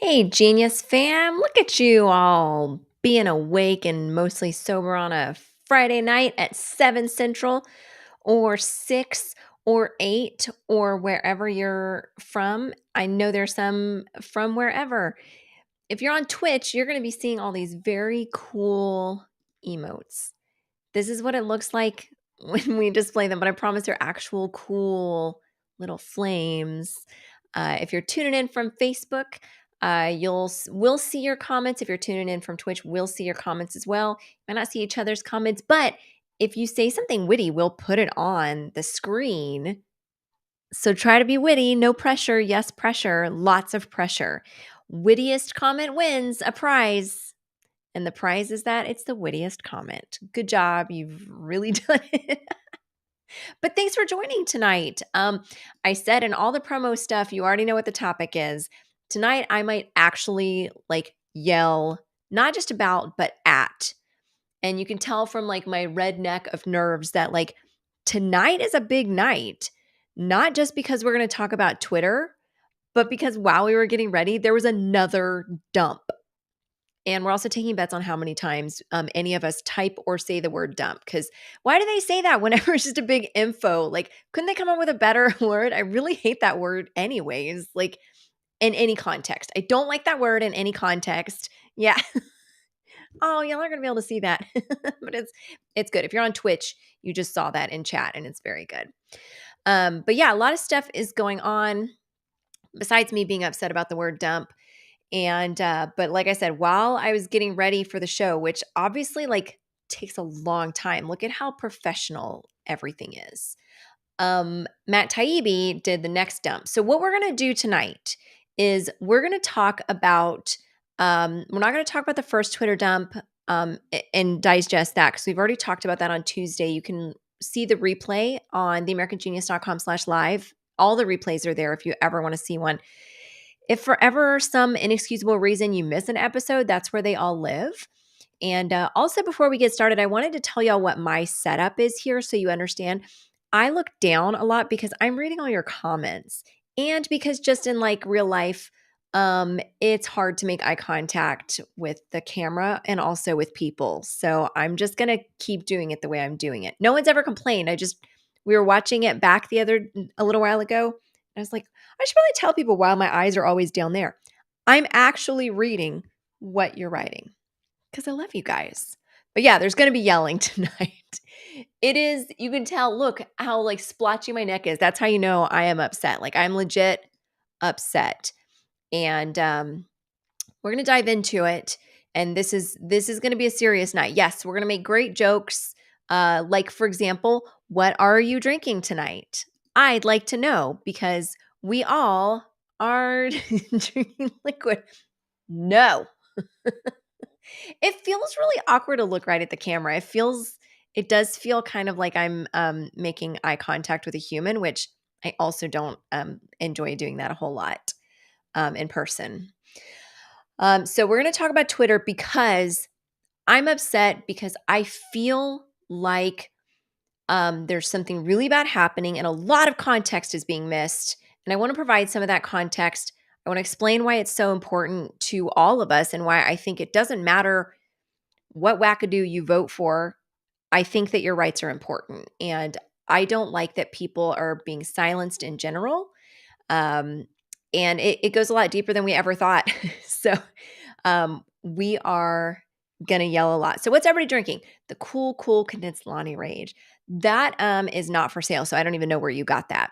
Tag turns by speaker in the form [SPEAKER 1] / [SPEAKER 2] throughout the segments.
[SPEAKER 1] Hey, Genius fam, look at you all being awake and mostly sober on a Friday night at 7 Central or 6 or 8 or wherever you're from. I know there's some from wherever. If you're on Twitch, you're going to be seeing all these very cool emotes. This is what it looks like when we display them, but I promise they're actual cool little flames. If you're tuning in from Facebook, we'll see your comments. If you're tuning in from Twitch, we'll see your comments as well. Might not see each other's comments, but if you say something witty, we'll put it on the screen. So try to be witty, no pressure, yes pressure, lots of pressure. Wittiest comment wins a prize. And the prize is that it's the wittiest comment. Good job. You've really done it. But thanks for joining tonight. I said in all the promo stuff, you already know what the topic is. Tonight, I might actually yell, not just about, but at. And you can tell from my red neck of nerves that tonight is a big night, not just because we're going to talk about Twitter, but because while we were getting ready, there was another dump. And we're also taking bets on how many times any of us type or say the word dump. Because why do they say that whenever it's just a big info? Couldn't they come up with a better word? I really hate that word, anyways, in any context. I don't like that word in any context. Yeah. Oh, y'all are going to be able to see that. But it's good. If you're on Twitch, you just saw that in chat and it's very good. But yeah, a lot of stuff is going on besides me being upset about the word dump. And but like I said, while I was getting ready for the show, which obviously takes a long time, look at how professional everything is. Matt Taibbi did the next dump. So what we're gonna do tonight is we're gonna talk about we're not gonna talk about the first Twitter dump and digest that because we've already talked about that on Tuesday. You can see the replay on theamericangenius.com/live. All the replays are there if you ever want to see one. If for ever some inexcusable reason you miss an episode, that's where they all live. And also, before we get started, I wanted to tell y'all what my setup is here so you understand. I look down a lot because I'm reading all your comments, and because just in real life, it's hard to make eye contact with the camera and also with people. So I'm just gonna keep doing it the way I'm doing it. No one's ever complained. We were watching it back a little while ago. And I was like, I should probably tell people why my eyes are always down there. I'm actually reading what you're writing because I love you guys. But yeah, there's going to be yelling tonight. It is, you can tell, look how splotchy my neck is. That's how you know I am upset. I'm legit upset. And we're going to dive into it. And this is going to be a serious night. Yes, we're going to make great jokes. For example, what are you drinking tonight? I'd like to know because we all are drinking liquid. No. It feels really awkward to look right at the camera. It does feel kind of like I'm making eye contact with a human, which I also don't enjoy doing that a whole lot in person. So we're going to talk about Twitter because I'm upset because I feel like there's something really bad happening and a lot of context is being missed. And I want to provide some of that context. I want to explain why it's so important to all of us and why I think it doesn't matter what wackadoo you vote for. I think that your rights are important. And I don't like that people are being silenced in general. And it goes a lot deeper than we ever thought. So we are going to yell a lot. So what's everybody drinking? The cool condensed Lonnie Rage. That is not for sale. So I don't even know where you got that.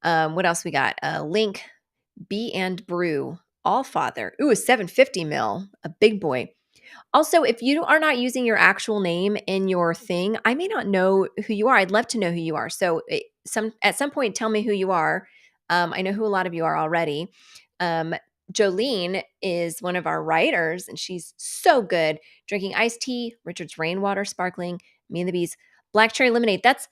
[SPEAKER 1] What else we got? Link, B and Brew, All Father. Ooh, a 750 mil, a big boy. Also, if you are not using your actual name in your thing, I may not know who you are. I'd love to know who you are. So at some point, tell me who you are. I know who a lot of you are already. Jolene is one of our writers, and she's so good. Drinking iced tea, Richard's Rainwater Sparkling, Me and the Bees, Black Cherry Lemonade. That's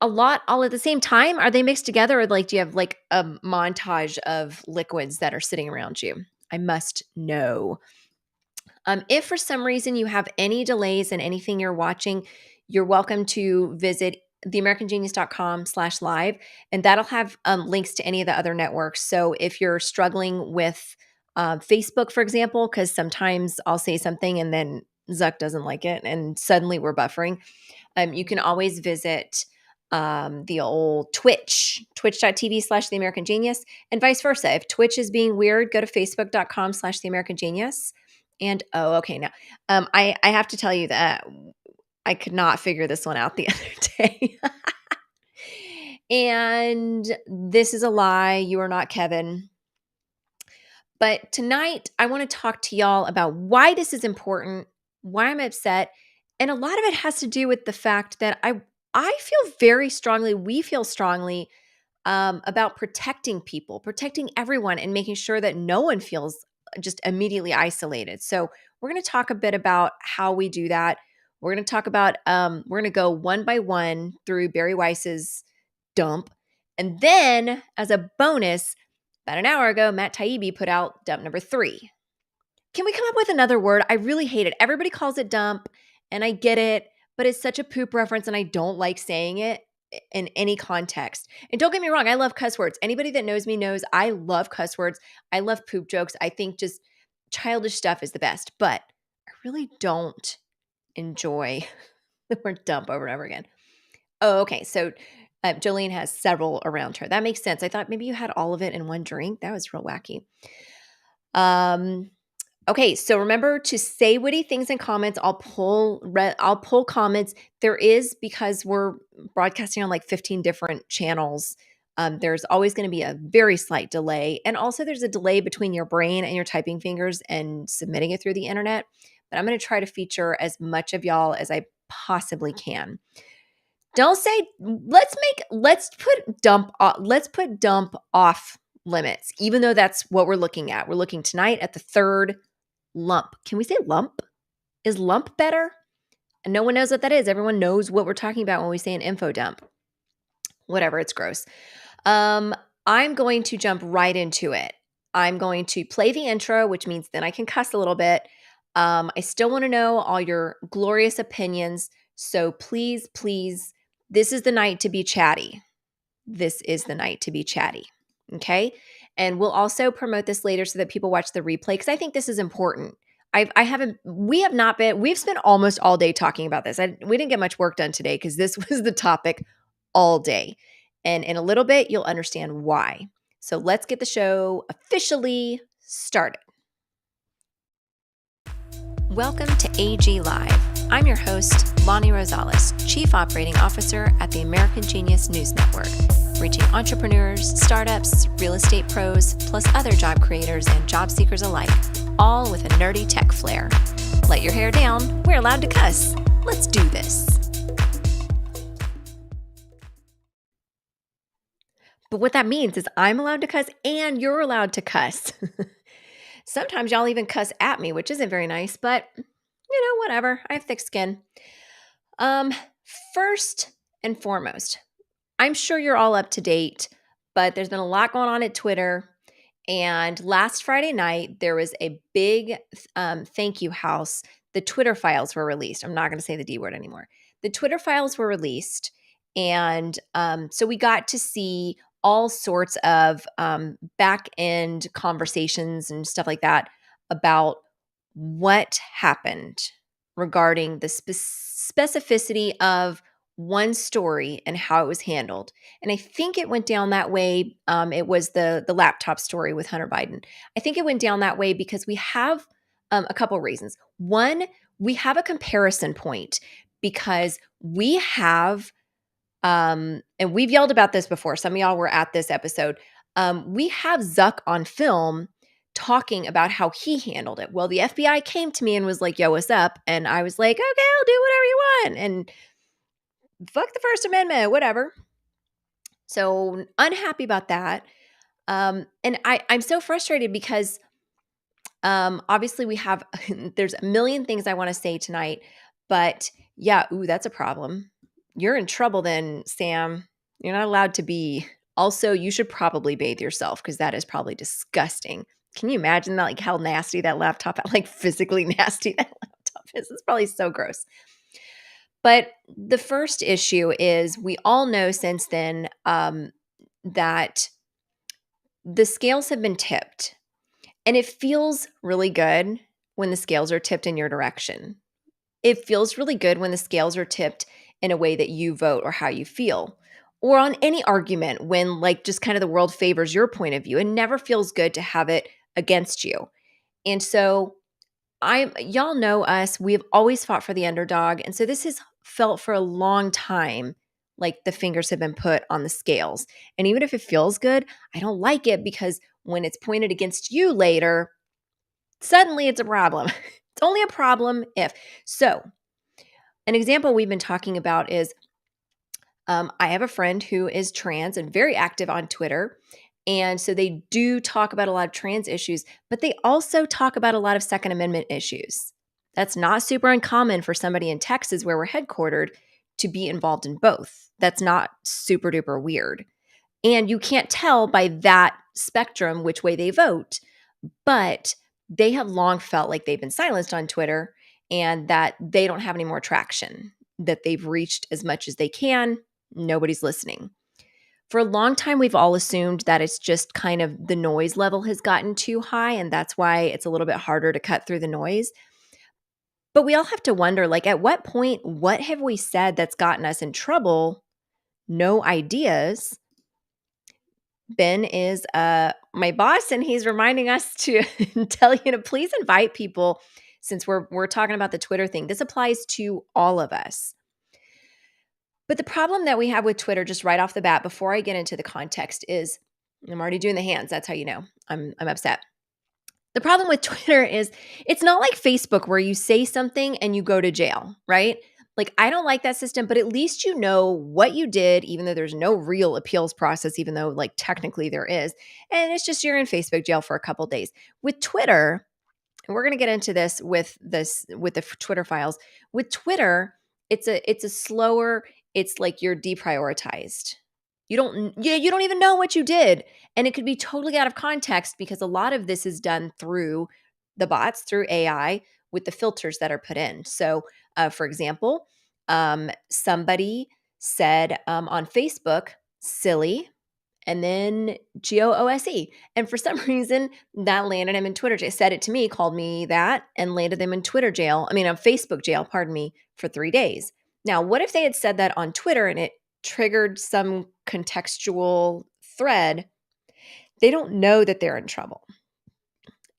[SPEAKER 1] a lot all at the same time. Are they mixed together, or do you have a montage of liquids that are sitting around you? I must know. If for some reason you have any delays in anything you're watching, you're welcome to visit theamericangenius.com/live, and that'll have links to any of the other networks. So if you're struggling with Facebook, for example, because sometimes I'll say something and then Zuck doesn't like it and suddenly we're buffering. You can always visit the old twitch.tv/the American Genius, and vice versa. If Twitch is being weird, go to facebook.com/the American Genius. And okay, now I have to tell you that I could not figure this one out the other day. And this is a lie. You are not Kevin. But tonight, I want to talk to y'all about why this is important, why I'm upset, and a lot of it has to do with the fact that I feel very strongly, we feel strongly about protecting people, protecting everyone, and making sure that no one feels just immediately isolated. So we're going to talk a bit about how we do that. We're going to talk about we're going to go one by one through Barry Weiss's dump, and then as a bonus, about an hour ago, Matt Taibbi put out dump number 3. Can we come up with another word? I really hate it. Everybody calls it dump, and I get it, but it's such a poop reference, and I don't like saying it in any context. And don't get me wrong, I love cuss words. Anybody that knows me knows I love cuss words. I love poop jokes. I think just childish stuff is the best, but I really don't enjoy the word dump over and over again. Oh, okay. So Jolene has several around her. That makes sense. I thought maybe you had all of it in one drink. That was real wacky. Okay, so remember to say witty things in comments. I'll pull comments. There is, because we're broadcasting on like 15 different channels. There's always going to be a very slight delay, and also there's a delay between your brain and your typing fingers and submitting it through the internet. But I'm going to try to feature as much of y'all as I possibly can. Don't say let's put dump off limits, even though that's what we're looking at. We're looking tonight at the third lump. Can we say lump? Is lump better? And no one knows what that is. Everyone knows what we're talking about when we say an info dump. Whatever, it's gross. I'm going to jump right into it. I'm going to play the intro, which means then I can cuss a little bit. I still want to know all your glorious opinions. So please, please, this is the night to be chatty. This is the night to be chatty. Okay. And we'll also promote this later so that people watch the replay, because I think this is important. We've spent almost all day talking about this. We didn't get much work done today because this was the topic all day. And in a little bit, you'll understand why. So let's get the show officially started. Welcome to AG Live. I'm your host, Lonnie Rosales, Chief Operating Officer at the American Genius News Network, reaching entrepreneurs, startups, real estate pros, plus other job creators and job seekers alike, all with a nerdy tech flair. Let your hair down. We're allowed to cuss. Let's do this. But what that means is I'm allowed to cuss and you're allowed to cuss. Sometimes y'all even cuss at me, which isn't very nice, but whatever. I have thick skin. First and foremost, I'm sure you're all up to date, but there's been a lot going on at Twitter. And last Friday night, there was a big thank you house. The Twitter files were released. I'm not going to say the D word anymore. The Twitter files were released. And so we got to see all sorts of back end conversations and stuff like that about what happened regarding the specificity of one story and how it was handled. And I think it went down that way. It was the laptop story with Hunter Biden. I think it went down that way because we have a couple of reasons. One, we have a comparison point because we have and we've yelled about this before. Some of y'all were at this episode. We have Zuck on film talking about how he handled it. Well, the FBI came to me and was like, yo, what's up? And I was like, okay, I'll do whatever you want. And fuck the First Amendment, whatever. So unhappy about that. And I'm so frustrated because obviously we have, there's a million things I want to say tonight, but yeah, that's a problem. You're in trouble then, Sam. You're not allowed to be. Also, you should probably bathe yourself because that is probably disgusting. Can you imagine that, like how nasty that laptop, like physically nasty that laptop is? It's probably so gross. But the first issue is we all know since then that the scales have been tipped. And it feels really good when the scales are tipped in your direction. It feels really good when the scales are tipped in a way that you vote or how you feel. Or on any argument when like just kind of the world favors your point of view. It never feels good to have it against you. And so y'all know us, we've always fought for the underdog. And so this has felt for a long time like the fingers have been put on the scales. And even if it feels good, I don't like it because when it's pointed against you later, suddenly it's a problem. It's only a problem if. So, an example we've been talking about is I have a friend who is trans and very active on Twitter. And so they do talk about a lot of trans issues, but they also talk about a lot of Second Amendment issues. That's not super uncommon for somebody in Texas, where we're headquartered, to be involved in both. That's not super duper weird. And you can't tell by that spectrum which way they vote, but they have long felt like they've been silenced on Twitter and that they don't have any more traction, that they've reached as much as they can. Nobody's listening. For a long time, we've all assumed that it's just kind of the noise level has gotten too high, and that's why it's a little bit harder to cut through the noise. But we all have to wonder, like, at what point, what have we said that's gotten us in trouble? No ideas. Ben is my boss, and he's reminding us to tell you to please invite people since we're talking about the Twitter thing. This applies to all of us. But the problem that we have with Twitter, just right off the bat, before I get into the context, is I'm already doing the hands. That's how you know I'm upset. The problem with Twitter is it's not like Facebook where you say something and you go to jail, right? Like, I don't like that system, but at least you know what you did, even though there's no real appeals process, even though, like, technically there is. And it's just you're in Facebook jail for a couple days. With Twitter, and we're going to get into this with the Twitter files. With Twitter, it's a slower, it's like you're deprioritized. You don't even know what you did, and it could be totally out of context because a lot of this is done through the bots, through AI, with the filters that are put in. So, for example, somebody said on Facebook, "silly," and then GOOSE. And for some reason, that landed him in Twitter jail. Said it to me, called me that, and landed them in Twitter jail. I mean, on Facebook jail, pardon me, for 3 days. Now, what if they had said that on Twitter and it triggered some contextual thread? They don't know that they're in trouble.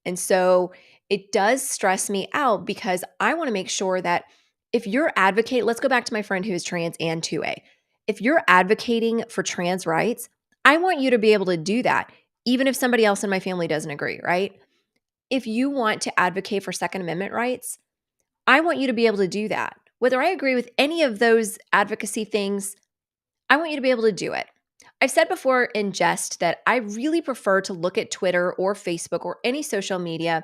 [SPEAKER 1] And so it does stress me out because I want to make sure that if you're advocating, let's go back to my friend who is trans and 2A. If you're advocating for trans rights, I want you to be able to do that, even if somebody else in my family doesn't agree, right? If you want to advocate for Second Amendment rights, I want you to be able to do that. Whether I agree with any of those advocacy things, I want you to be able to do it. I've said before in jest that I really prefer to look at Twitter or Facebook or any social media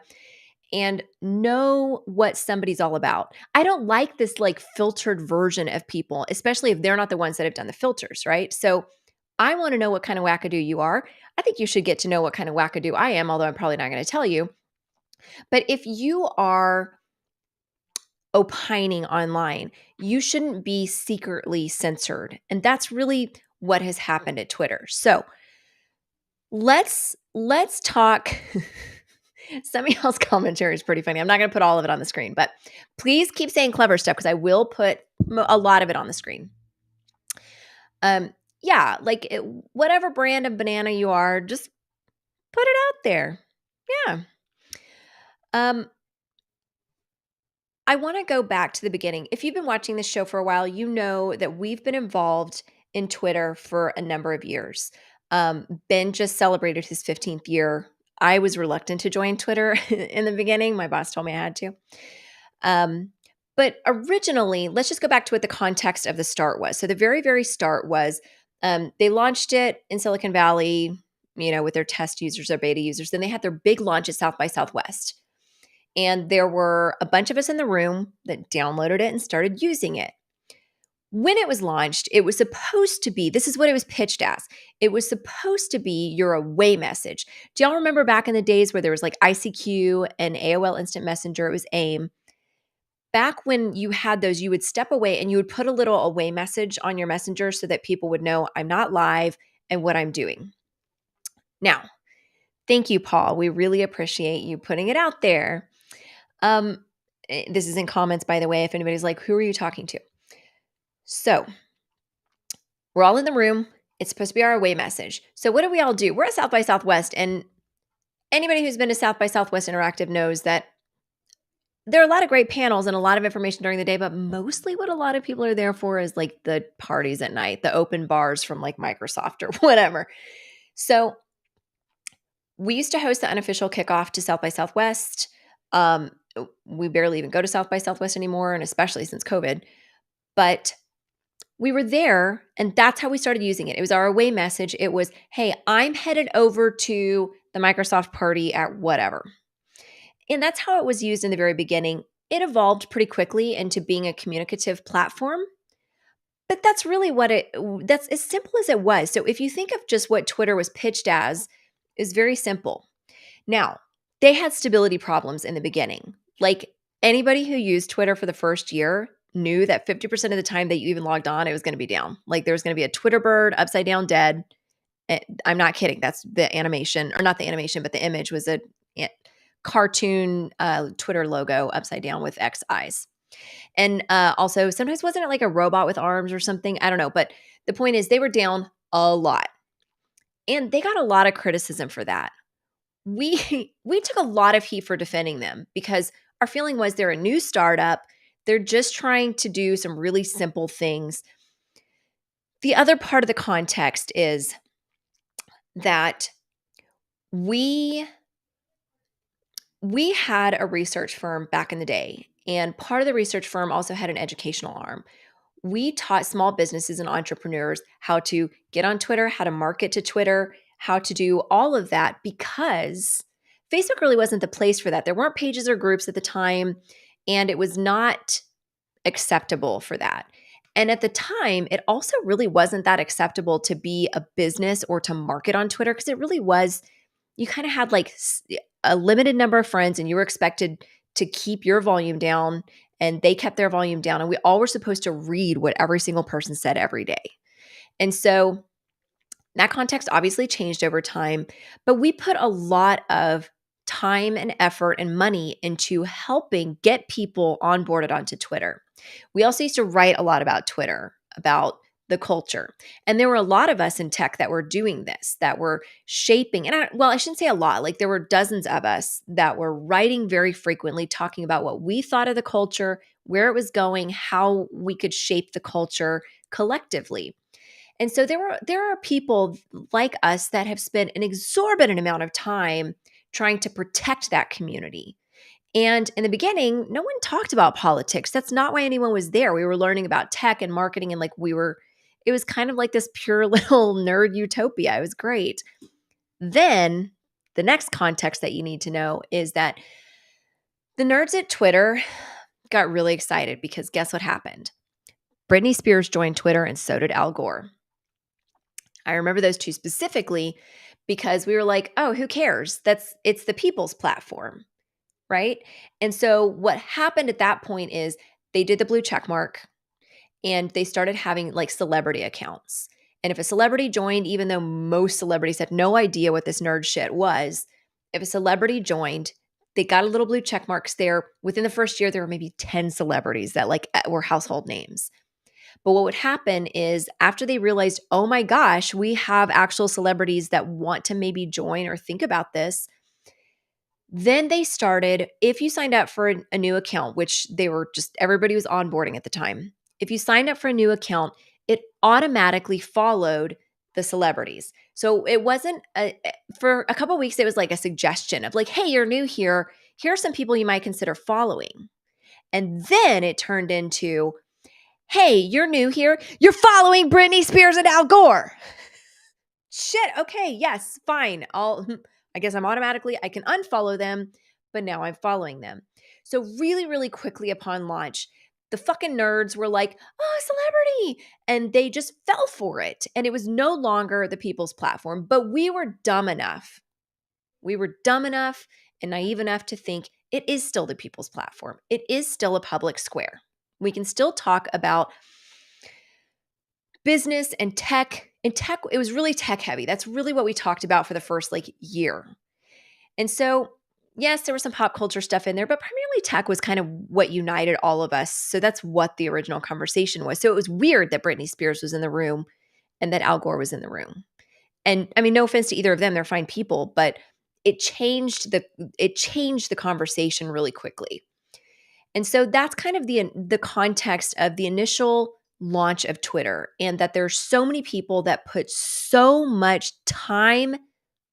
[SPEAKER 1] and know what somebody's all about. I don't like this like filtered version of people, especially if they're not the ones that have done the filters, right? So I want to know what kind of wackadoo you are. I think you should get to know what kind of wackadoo I am, although I'm probably not going to tell you. But if you are opining online, you shouldn't be secretly censored. And that's really what has happened at Twitter. So let's talk. Some of y'all's commentary is pretty funny. I'm not going to put all of it on the screen, but please keep saying clever stuff because I will put a lot of it on the screen. Yeah, like whatever brand of banana you are, just put it out there. Yeah. I want to go back to the beginning. If you've been watching this show for a while, you know that we've been involved in Twitter for a number of years. Ben just celebrated his 15th year. I was reluctant to join Twitter in the beginning. My boss told me I had to. But originally, let's just go back to what the context of the start was. So the very, very start was they launched it in Silicon Valley, with their test users, their beta users. Then they had their big launch at South by Southwest. And there were a bunch of us in the room that downloaded it and started using it. When it was launched, it was supposed to be, this is what it was pitched as. It was supposed to be your away message. Do y'all remember back in the days where there was like ICQ and AOL Instant Messenger? It was AIM. Back when you had those, you would step away and you would put a little away message on your messenger so that people would know I'm not live and what I'm doing. Now, Thank you, Paul. We really appreciate you putting it out there. Um, this is in comments, by the way, if anybody's like, who are you talking to? So we're all in the room. It's supposed to be our away message. So what do we all do? We're at South by Southwest, and anybody who's been to South by Southwest Interactive knows that there are a lot of great panels and a lot of information during the day, but mostly what a lot of people are there for is like the parties at night, the open bars from like Microsoft or whatever. So we used to host the unofficial kickoff to South by Southwest. We barely even go to South by Southwest anymore, and especially since COVID. But we were there, and that's how we started using it. It was our away message. It was, hey, I'm headed over to the Microsoft party at whatever. And that's how it was used in the very beginning. It evolved pretty quickly into being a communicative platform. But that's really that's as simple as it was. So if you think of just what Twitter was pitched as, is very simple. Now, they had stability problems in the beginning. Like anybody who used Twitter for the first year knew that 50% of the time that you even logged on, it was going to be down. Like there was going to be a Twitter bird upside down dead. I'm not kidding. That's the animation, or not the animation, but the image was a cartoon Twitter logo upside down with X eyes. And also, sometimes wasn't it like a robot with arms or something? I don't know. But the point is, they were down a lot. And they got a lot of criticism for that. We took a lot of heat for defending them because our feeling was they're a new startup. They're just trying to do some really simple things. The other part of the context is that we had a research firm back in the day, and part of the research firm also had an educational arm. We taught small businesses and entrepreneurs how to get on Twitter, how to market to Twitter, how to do all of that, because Facebook really wasn't the place for that. There weren't pages or groups at the time, and it was not acceptable for that. And at the time, it also really wasn't that acceptable to be a business or to market on Twitter, because it really was, you kind of had like a limited number of friends and you were expected to keep your volume down, and they kept their volume down, and we all were supposed to read what every single person said every day. And so that context obviously changed over time, but we put a lot of time and effort and money into helping get people onboarded onto Twitter. We also used to write a lot about Twitter, about the culture. And there were a lot of us in tech that were doing this, that were shaping, and I shouldn't say a lot, like there were dozens of us that were writing very frequently, talking about what we thought of the culture, where it was going, how we could shape the culture collectively. And so there are people like us that have spent an exorbitant amount of time trying to protect that community. And in the beginning, no one talked about politics. That's not why anyone was there. We were learning about tech and marketing, and it was kind of like this pure little nerd utopia. It was great. Then the next context that you need to know is that the nerds at Twitter got really excited because guess what happened? Britney Spears joined Twitter, and so did Al Gore. I remember those two specifically because we were like, oh, who cares? It's the people's platform, right? And so what happened at that point is they did the blue check mark, and they started having like celebrity accounts. And if a celebrity joined, even though most celebrities had no idea what this nerd shit was, if a celebrity joined, they got a little blue check marks there. Within the first year, there were maybe 10 celebrities that like were household names. But what would happen is after they realized, oh my gosh, we have actual celebrities that want to maybe join or think about this, then they started, if you signed up for a new account, which everybody was onboarding at the time. If you signed up for a new account, it automatically followed the celebrities. So it wasn't, for a couple of weeks, it was like a suggestion of like, hey, you're new here. Here are some people you might consider following. And then it turned into, hey, you're new here. You're following Britney Spears and Al Gore. Shit. Okay. Yes. Fine. I guess I can unfollow them, but now I'm following them. So really, really quickly upon launch, the fucking nerds were like, oh, celebrity. And they just fell for it. And it was no longer the people's platform, but we were dumb enough. We were dumb enough and naive enough to think it is still the people's platform. It is still a public square. We can still talk about business and tech. In tech, it was really tech heavy. That's really what we talked about for the first like year. And so, yes, there was some pop culture stuff in there, but primarily tech was kind of what united all of us. So that's what the original conversation was. So it was weird that Britney Spears was in the room and that Al Gore was in the room. And I mean, no offense to either of them, they're fine people, but it changed the conversation really quickly. And so that's kind of the context of the initial launch of Twitter, and that there's so many people that put so much time,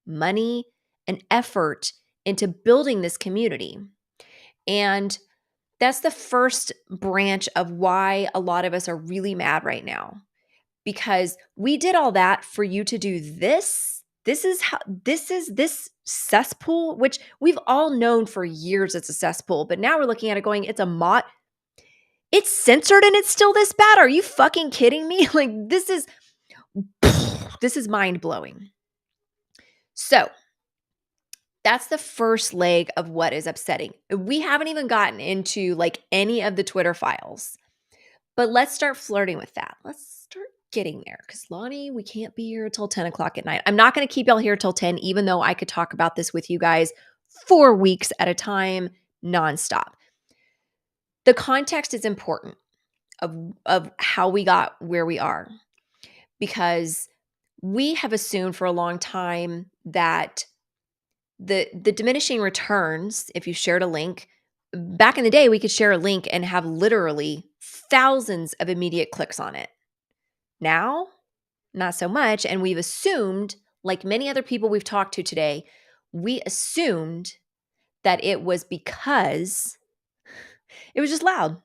[SPEAKER 1] money, and effort into building this community. And that's the first branch of why a lot of us are really mad right now, because we did all that for you to do this. This cesspool, which we've all known for years it's a cesspool, but now we're looking at it going, it's a mod. It's censored and it's still this bad. Are you fucking kidding me? Like, this is mind blowing. So that's the first leg of what is upsetting. We haven't even gotten into like any of the Twitter files, but let's start flirting with that. Let's start getting there, because Lonnie, we can't be here until 10 o'clock at night. I'm not going to keep y'all here till 10, even though I could talk about this with you guys 4 weeks at a time, nonstop. The context is important of how we got where we are, because we have assumed for a long time that the diminishing returns, if you shared a link, back in the day, we could share a link and have literally thousands of immediate clicks on it. Now, not so much. And we've assumed, like many other people we've talked to today, we assumed that it was because it was just loud.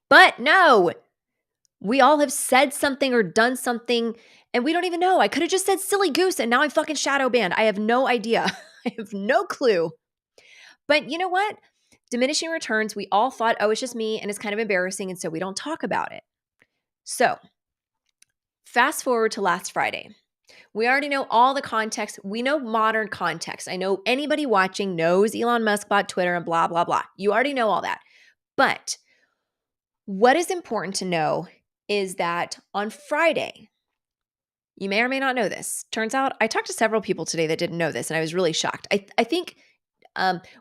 [SPEAKER 1] But no, we all have said something or done something and we don't even know. I could have just said silly goose and now I'm fucking shadow banned. I have no idea. I have no clue. But you know what? Diminishing returns, we all thought, oh, it's just me and it's kind of embarrassing. And so we don't talk about it. So fast forward to last Friday. We already know all the context. We know modern context. I know anybody watching knows Elon Musk bought Twitter and blah, blah, blah. You already know all that. But what is important to know is that on Friday, you may or may not know this. Turns out I talked to several people today that didn't know this, and I was really shocked. I think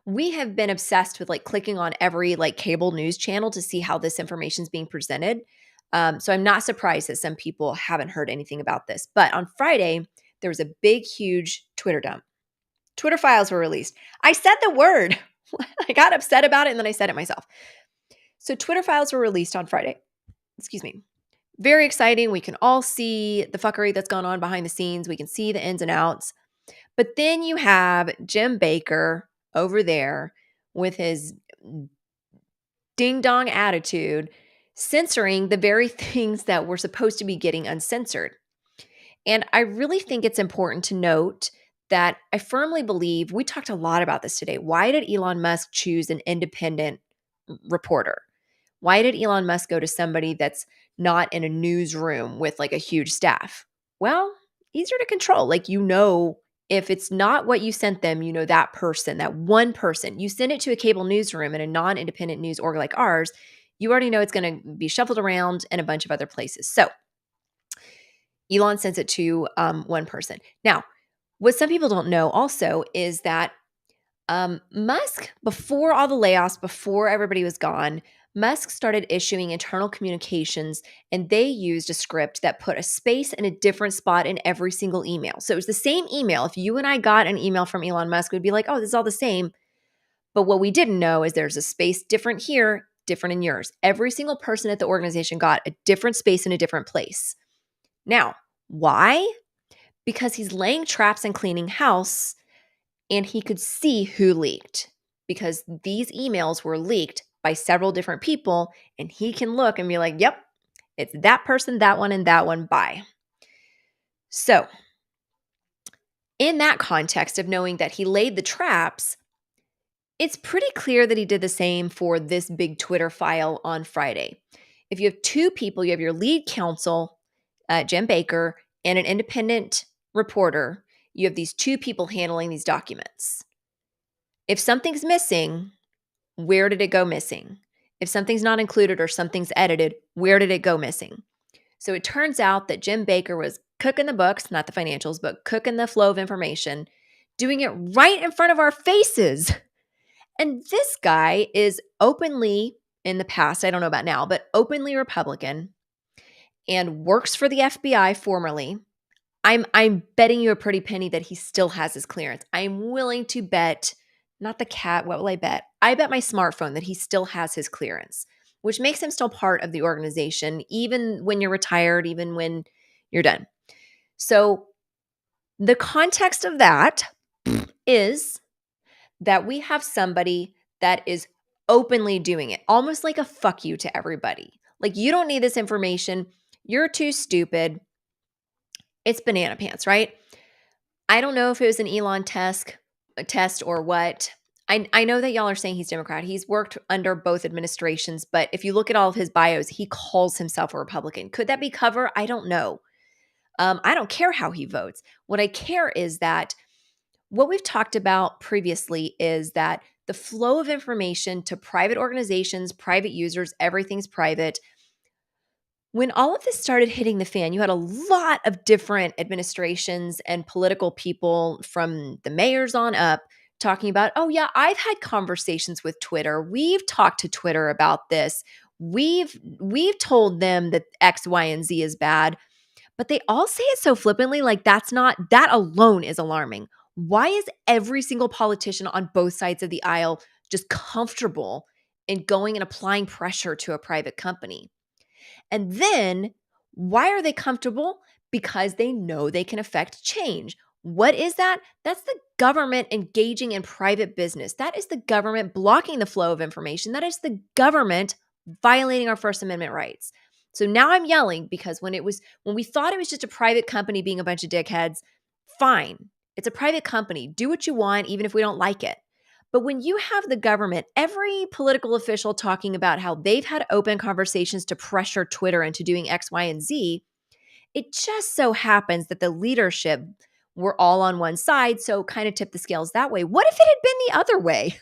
[SPEAKER 1] we have been obsessed with like clicking on every like cable news channel to see how this information is being presented. So I'm not surprised that some people haven't heard anything about this. But on Friday, there was a big, huge Twitter dump. Twitter files were released. I said the word. I got upset about it and then I said it myself. So Twitter files were released on Friday. Excuse me. Very exciting. We can all see the fuckery that's gone on behind the scenes. We can see the ins and outs. But then you have Jim Baker over there with his ding dong attitude, censoring the very things that we're supposed to be getting uncensored. And I really think it's important to note that I firmly believe, we talked a lot about this today. Why did Elon Musk choose an independent reporter? Why did Elon Musk go to somebody that's not in a newsroom with like a huge staff? Well, easier to control. Like, if it's not what you sent them, that person, that one person. You send it to a cable newsroom in a non-independent news org like ours, you already know it's going to be shuffled around in a bunch of other places. So Elon sends it to one person. Now, what some people don't know also is that Musk, before all the layoffs, before everybody was gone, Musk started issuing internal communications, and they used a script that put a space in a different spot in every single email. So it was the same email. If you and I got an email from Elon Musk, we'd be like, oh, this is all the same. But what we didn't know is there's a space different here, different in yours. Every single person at the organization got a different space in a different place. Now, why? Because he's laying traps and cleaning house, and he could see who leaked, because these emails were leaked by several different people, and he can look and be like, yep, it's that person, that one, and that one, bye. So in that context of knowing that he laid the traps, it's pretty clear that he did the same for this big Twitter file on Friday. If you have two people, you have your lead counsel, Jim Baker, and an independent reporter, you have these two people handling these documents. If something's missing, where did it go missing? If something's not included or something's edited, where did it go missing? So it turns out that Jim Baker was cooking the books, not the financials, but cooking the flow of information, doing it right in front of our faces. And this guy is openly, in the past, I don't know about now, but openly Republican and works for the FBI formerly. I'm betting you a pretty penny that he still has his clearance. I'm willing to bet, not the cat, what will I bet? I bet my smartphone that he still has his clearance, which makes him still part of the organization, even when you're retired, even when you're done. So the context of that is that we have somebody that is openly doing it, almost like a fuck you to everybody. Like, you don't need this information. You're too stupid. It's banana pants, right? I don't know if it was an Elon test or what. I know that y'all are saying he's Democrat. He's worked under both administrations, but if you look at all of his bios, he calls himself a Republican. Could that be cover? I don't know. I don't care how he votes. What I care is that what we've talked about previously is that the flow of information to private organizations, private users, everything's private. When all of this started hitting the fan, you had a lot of different administrations and political people from the mayors on up talking about, oh yeah, I've had conversations with Twitter. We've talked to Twitter about this. We've told them that X, Y, and Z is bad. But they all say it so flippantly, like that alone is alarming. Why is every single politician on both sides of the aisle just comfortable in going and applying pressure to a private company? And then why are they comfortable? Because they know they can affect change. What is that? That's the government engaging in private business. That is the government blocking the flow of information. That is the government violating our First Amendment rights. So now I'm yelling because when we thought it was just a private company being a bunch of dickheads, fine. It's a private company. Do what you want, even if we don't like it. But when you have the government, every political official talking about how they've had open conversations to pressure Twitter into doing X, Y, and Z, it just so happens that the leadership were all on one side, so kind of tip the scales that way. What if it had been the other way?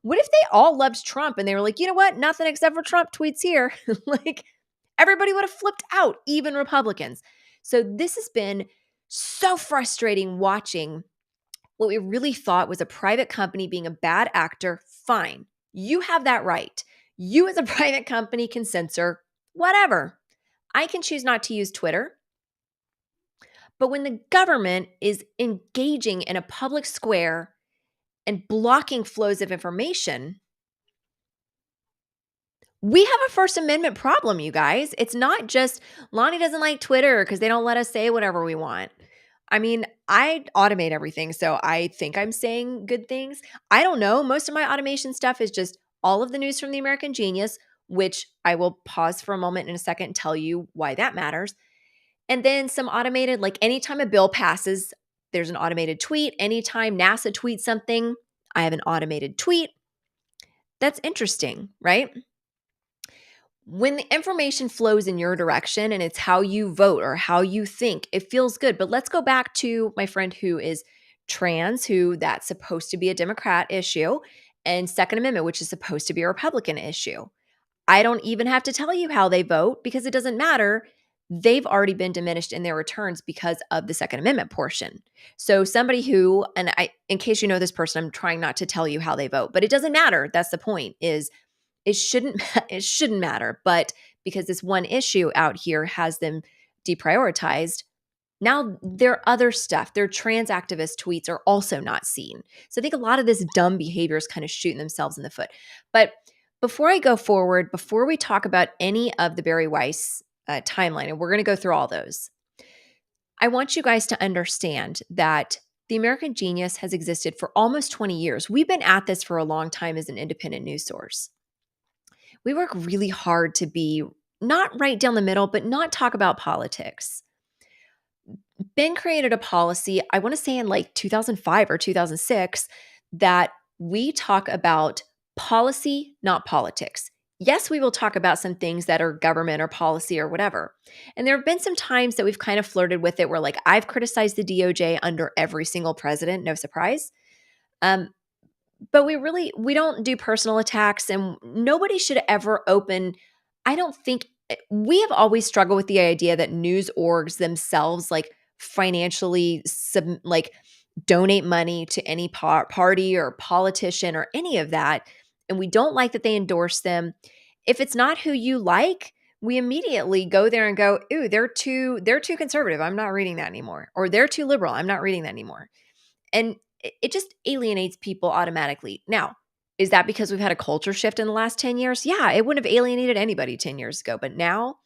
[SPEAKER 1] What if they all loved Trump and they were like, you know what? Nothing except for Trump tweets here. Like, everybody would have flipped out, even Republicans. So this has been so frustrating watching what we really thought was a private company being a bad actor. Fine. You have that right. You, as a private company, can censor whatever. I can choose not to use Twitter. But when the government is engaging in a public square and blocking flows of information, we have a First Amendment problem, you guys. It's not just Lonnie doesn't like Twitter because they don't let us say whatever we want. I mean, I automate everything, so I think I'm saying good things. I don't know. Most of my automation stuff is just all of the news from the American Genius, which I will pause for a moment in a second and tell you why that matters. And then some automated, like anytime a bill passes, there's an automated tweet. Anytime NASA tweets something, I have an automated tweet. That's interesting, right? When the information flows in your direction and it's how you vote or how you think, it feels good. But let's go back to my friend who is trans, who that's supposed to be a Democrat issue, and Second Amendment, which is supposed to be a Republican issue. I don't even have to tell you how they vote because it doesn't matter. They've already been diminished in their returns because of the Second Amendment portion. So somebody who, in case you know this person, I'm trying not to tell you how they vote, but it doesn't matter. That's the point, is it shouldn't matter. But because this one issue out here has them deprioritized, now their other stuff, their trans activist tweets are also not seen. So I think a lot of this dumb behavior is kind of shooting themselves in the foot. But before I go forward, before we talk about any of the Barry Weiss timeline, and we're going to go through all those, I want you guys to understand that the American Genius has existed for almost 20 years. We've been at this for a long time as an independent news source. We work really hard to be not right down the middle, but not talk about politics. Ben created a policy, I want to say in like 2005 or 2006, that we talk about policy, not politics. Yes, we will talk about some things that are government or policy or whatever. And there have been some times that we've kind of flirted with it where, like, I've criticized the DOJ under every single president, no surprise. But we don't do personal attacks, and nobody should ever open. I don't think we have always struggled with the idea that news orgs themselves, like, financially, like, donate money to any party or politician or any of that, and we don't like that they endorse them, if it's not who you like, we immediately go there and go, "Ooh, they're too conservative. I'm not reading that anymore." Or "They're too liberal. I'm not reading that anymore." And it just alienates people automatically. Now, is that because we've had a culture shift in the last 10 years? Yeah, it wouldn't have alienated anybody 10 years ago. But now,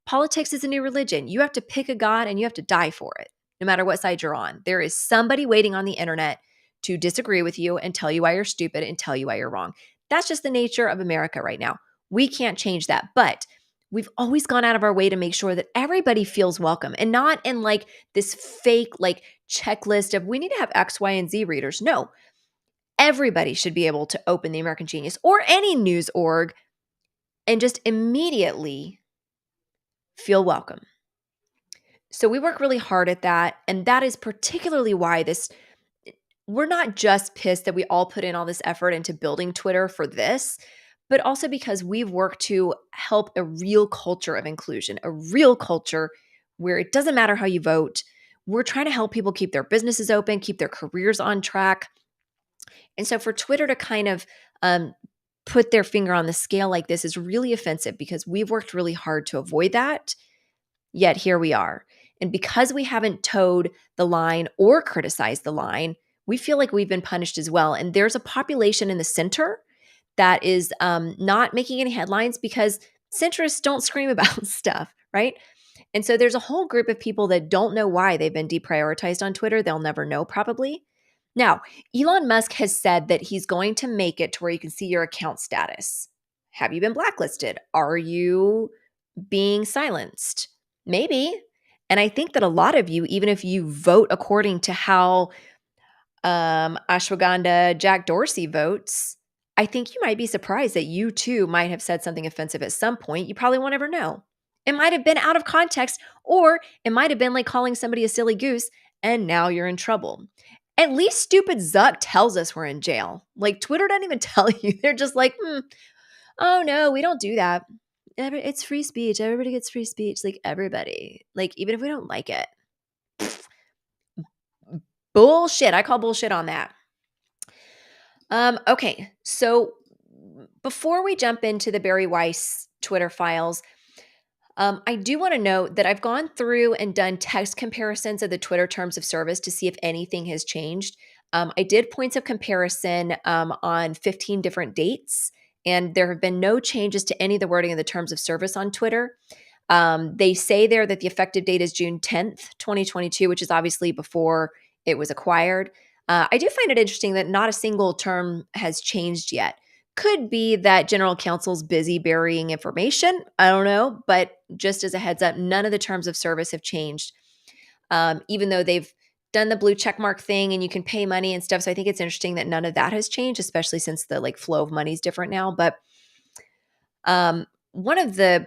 [SPEAKER 1] politics is a new religion. You have to pick a god and you have to die for it, no matter what side you're on. There is somebody waiting on the internet to disagree with you and tell you why you're stupid and tell you why you're wrong. That's just the nature of America right now. We can't change that. But we've always gone out of our way to make sure that everybody feels welcome and not in like this fake like checklist of we need to have X, Y, and Z readers. No, everybody should be able to open the American Genius or any news org and just immediately feel welcome. So we work really hard at that. And that is particularly why we're not just pissed that we all put in all this effort into building Twitter for this, but also because we've worked to help a real culture of inclusion, a real culture where it doesn't matter how you vote. We're trying to help people keep their businesses open, keep their careers on track. And so for Twitter to kind of put their finger on the scale like this is really offensive because we've worked really hard to avoid that. Yet here we are. And because we haven't towed the line or criticized the line, we feel like we've been punished as well. And there's a population in the center that is not making any headlines because centrists don't scream about stuff, right? And so there's a whole group of people that don't know why they've been deprioritized on Twitter. They'll never know, probably. Now, Elon Musk has said that he's going to make it to where you can see your account status. Have you been blacklisted? Are you being silenced? Maybe. And I think that a lot of you, even if you vote according to how ashwagandha Jack Dorsey votes, I think you might be surprised that you too might have said something offensive at some point. You probably won't ever know. It might have been out of context, or it might have been like calling somebody a silly goose, and now you're in trouble. At least stupid Zuck tells us we're in jail. Like Twitter doesn't even tell you. They're just like, oh no, we don't do that. It's free speech. Everybody gets free speech. Like everybody. Like even if we don't like it. Bullshit. I call bullshit on that. Okay. So before we jump into the Barry Weiss Twitter files, I do want to note that I've gone through and done text comparisons of the Twitter terms of service to see if anything has changed. I did points of comparison on 15 different dates, and there have been no changes to any of the wording of the terms of service on Twitter. They say there that the effective date is June 10th, 2022, which is obviously before it was acquired. I do find it interesting that not a single term has changed yet. Could be that general counsel's busy burying information. I don't know. But just as a heads up, none of the terms of service have changed, even though they've done the blue check mark thing and you can pay money and stuff. So I think it's interesting that none of that has changed, especially since the like flow of money is different now. But one of the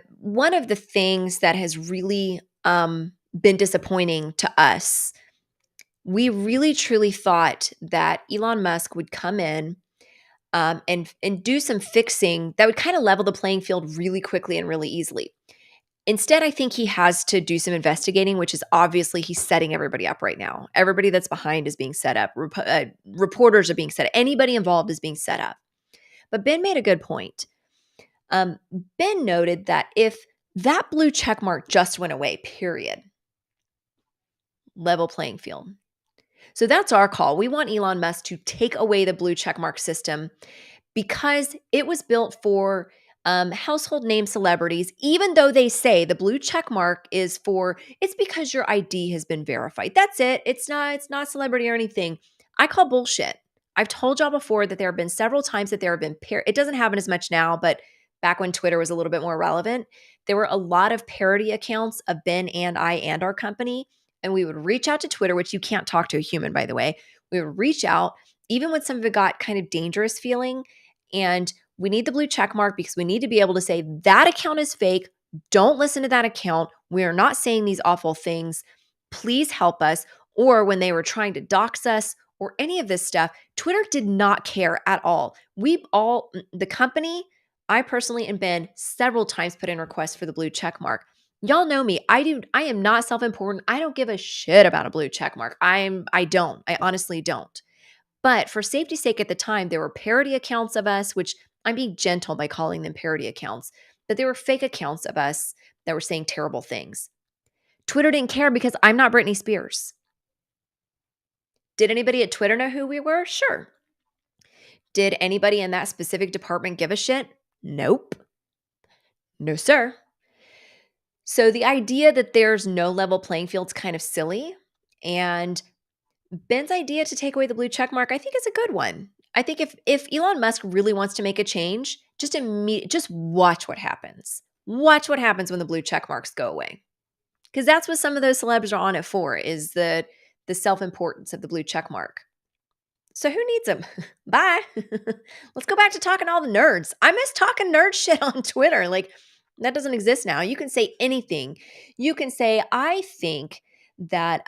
[SPEAKER 1] things that has really been disappointing to us, we really truly thought that Elon Musk would come in and do some fixing that would kind of level the playing field really quickly and really easily. Instead, I think he has to do some investigating, which is obviously he's setting everybody up right now. Everybody that's behind is being set up. Reporters are being set up. Anybody involved is being set up. But Ben made a good point. Ben noted that if that blue check mark just went away, period, level playing field. So that's our call. We want Elon Musk to take away the blue check mark system because it was built for household name celebrities, even though they say the blue check mark is for, it's because your ID has been verified. That's it. It's not celebrity or anything. I call bullshit. I've told y'all before that there have been several times that there have been, it doesn't happen as much now, but back when Twitter was a little bit more relevant, there were a lot of parody accounts of Ben and I and our company. And we would reach out to Twitter, which you can't talk to a human, by the way. We would reach out, even when some of it got kind of dangerous feeling. And we need the blue check mark because we need to be able to say that account is fake. Don't listen to that account. We are not saying these awful things. Please help us. Or when they were trying to dox us or any of this stuff, Twitter did not care at all. The company, I personally and Ben several times put in requests for the blue check mark. Y'all know me. I am not self-important. I don't give a shit about a blue check mark. I don't. I honestly don't. But for safety's sake at the time, there were parody accounts of us, which I'm being gentle by calling them parody accounts, but they were fake accounts of us that were saying terrible things. Twitter didn't care because I'm not Britney Spears. Did anybody at Twitter know who we were? Sure. Did anybody in that specific department give a shit? Nope. No, sir. So the idea that there's no level playing field is kind of silly. And Ben's idea to take away the blue check mark, I think is a good one. I think if Elon Musk really wants to make a change, just watch what happens. Watch what happens when the blue check marks go away. Because that's what some of those celebs are on it for, is the self-importance of the blue check mark. So who needs them? Bye. Let's go back to talking to all the nerds. I miss talking nerd shit on Twitter. Like, that doesn't exist now. You can say anything. You can say, I think that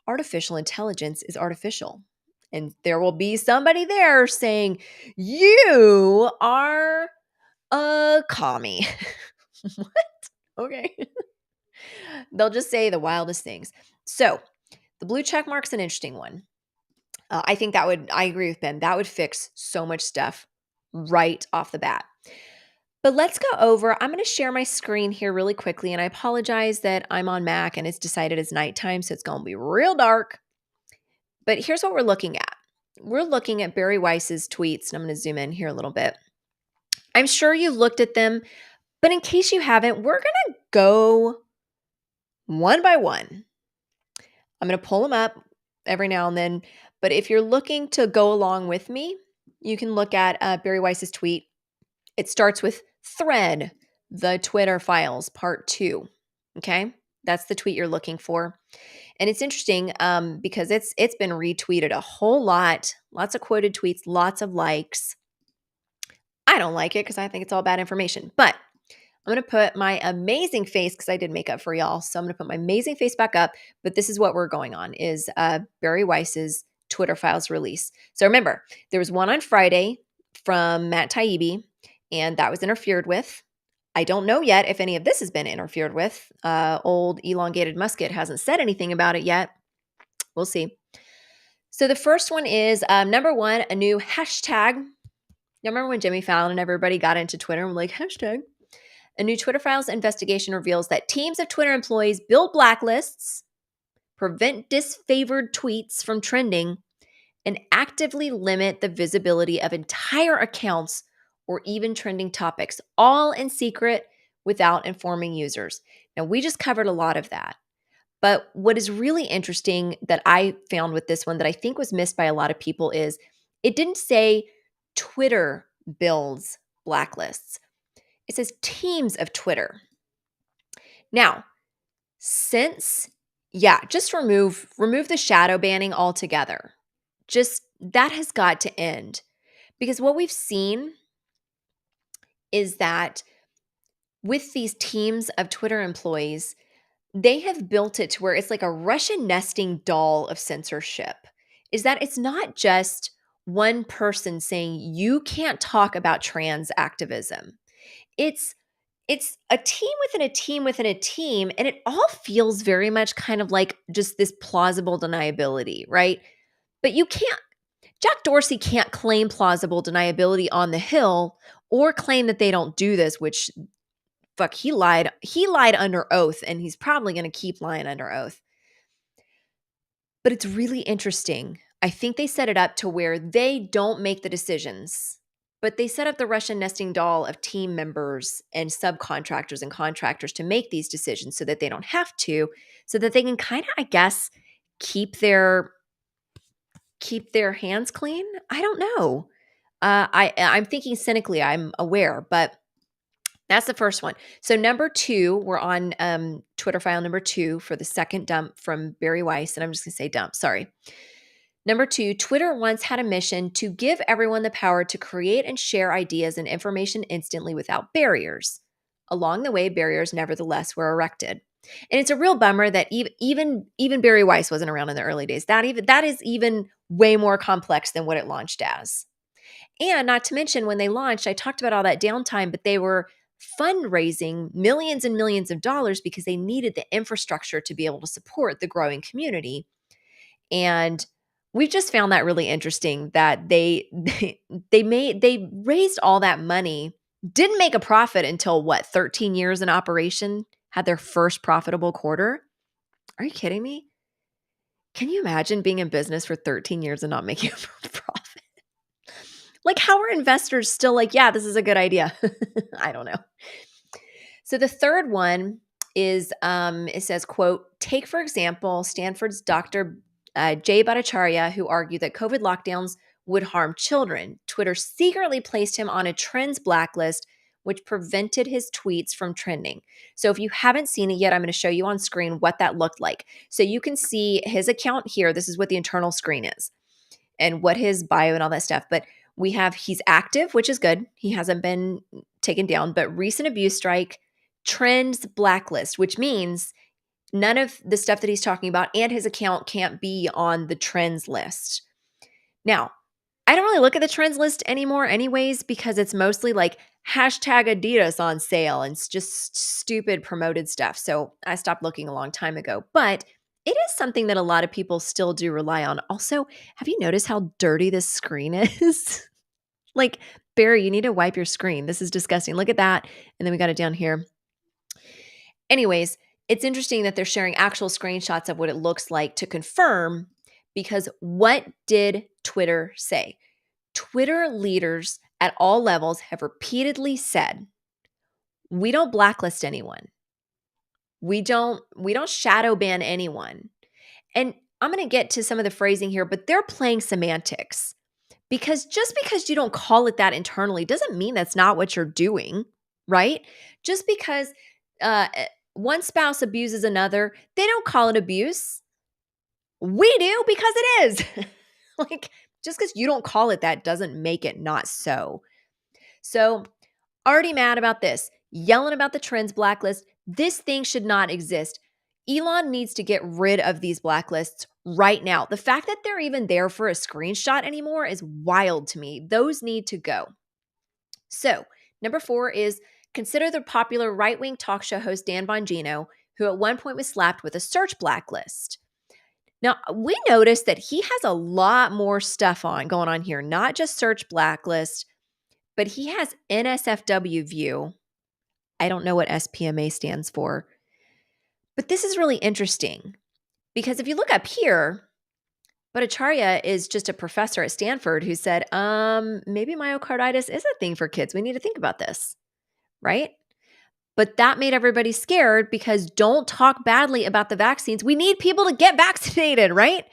[SPEAKER 1] artificial intelligence is artificial. And there will be somebody there saying, you are a commie. What? Okay. They'll just say the wildest things. So the blue check mark's an interesting one. I think I agree with Ben. That would fix so much stuff right off the bat. But let's go over, I'm going to share my screen here really quickly. And I apologize that I'm on Mac and it's decided it's nighttime. So it's going to be real dark. But here's what we're looking at. We're looking at Barry Weiss's tweets. And I'm going to zoom in here a little bit. I'm sure you looked at them. But in case you haven't, we're going to go one by one. I'm going to pull them up every now and then. But if you're looking to go along with me, you can look at Barry Weiss's tweet. It starts with thread, the Twitter files, part 2. Okay? That's the tweet you're looking for. And it's interesting because it's been retweeted a whole lot. Lots of quoted tweets, lots of likes. I don't like it because I think it's all bad information. But I'm going to put my amazing face, because I did makeup for y'all. So I'm going to put my amazing face back up. But this is what we're going on, is Barry Weiss's Twitter files release. So remember, there was one on Friday from Matt Taibbi, and that was interfered with. I don't know yet if any of this has been interfered with. Old elongated musket hasn't said anything about it yet. We'll see. So the first one is number 1, a new hashtag. You remember when Jimmy Fallon and everybody got into Twitter and were like, hashtag? A new Twitter files investigation reveals that teams of Twitter employees build blacklists, prevent disfavored tweets from trending, and actively limit the visibility of entire accounts or even trending topics, all in secret without informing users. Now, we just covered a lot of that. But what is really interesting that I found with this one that I think was missed by a lot of people is it didn't say Twitter builds blacklists. It says teams of Twitter. Now, just remove the shadow banning altogether. Just that has got to end. Because what we've seen is that with these teams of Twitter employees, they have built it to where it's like a Russian nesting doll of censorship. Is that it's not just one person saying you can't talk about trans activism. It's a team within a team within a team, and it all feels very much kind of like just this plausible deniability, right? But Jack Dorsey can't claim plausible deniability on the Hill or claim that they don't do this, which fuck, he lied. He lied under oath, and he's probably going to keep lying under oath. But it's really interesting. I think they set it up to where they don't make the decisions, but they set up the Russian nesting doll of team members and subcontractors and contractors to make these decisions so that they don't have to, so that they can kind of, I guess, keep their hands clean. I don't know. I'm thinking cynically, I'm aware, but that's the first one. So number 2, we're on Twitter file number 2 for the second dump from Barry Weiss. And I'm just going to say dump. Sorry. Number 2, Twitter once had a mission to give everyone the power to create and share ideas and information instantly without barriers. Along the way, barriers nevertheless were erected. And it's a real bummer that even Barry Weiss wasn't around in the early days. That is even way more complex than what it launched as. And not to mention, when they launched, I talked about all that downtime, but they were fundraising millions and millions of dollars because they needed the infrastructure to be able to support the growing community. And we just found that really interesting that they raised all that money, didn't make a profit until what, 13 years in operation, had their first profitable quarter. Are you kidding me? Can you imagine being in business for 13 years and not making a profit? Like, how are investors still like, yeah, this is a good idea? I don't know. So the third one is, it says, quote, take, for example, Stanford's Dr. Jay Bhattacharya, who argued that COVID lockdowns would harm children. Twitter secretly placed him on a trends blacklist, which prevented his tweets from trending. So if you haven't seen it yet, I'm going to show you on screen what that looked like. So you can see his account here. This is what the internal screen is and what his bio and all that stuff. But we have, he's active, which is good. He hasn't been taken down, but recent abuse strike, trends blacklist, which means none of the stuff that he's talking about and his account can't be on the trends list. Now, I don't really look at the trends list anymore anyways, because it's mostly like hashtag Adidas on sale and it's just stupid promoted stuff. So I stopped looking a long time ago, but it is something that a lot of people still do rely on. Also, have you noticed how dirty this screen is? Like, Barry, you need to wipe your screen. This is disgusting. Look at that. And then we got it down here. Anyways, it's interesting that they're sharing actual screenshots of what it looks like to confirm, because what did Twitter say? Twitter leaders at all levels have repeatedly said, we don't blacklist anyone. We don't shadow ban anyone. And I'm going to get to some of the phrasing here, but they're playing semantics. Because just because you don't call it that internally doesn't mean that's not what you're doing, right? Just because one spouse abuses another, they don't call it abuse. We do because it is. Like, just because you don't call it that doesn't make it not so. So, already mad about this, yelling about the trends blacklist. This thing should not exist. Elon needs to get rid of these blacklists right now. The fact that they're even there for a screenshot anymore is wild to me. Those need to go. So, number 4 is consider the popular right-wing talk show host Dan Bongino, who at one point was slapped with a search blacklist. Now, we noticed that he has a lot more stuff going on here, not just search blacklist, but he has NSFW view. I don't know what SPMA stands for. But this is really interesting because if you look up here, Bhattacharya is just a professor at Stanford who said, maybe myocarditis is a thing for kids. We need to think about this, right? But that made everybody scared because don't talk badly about the vaccines. We need people to get vaccinated, right?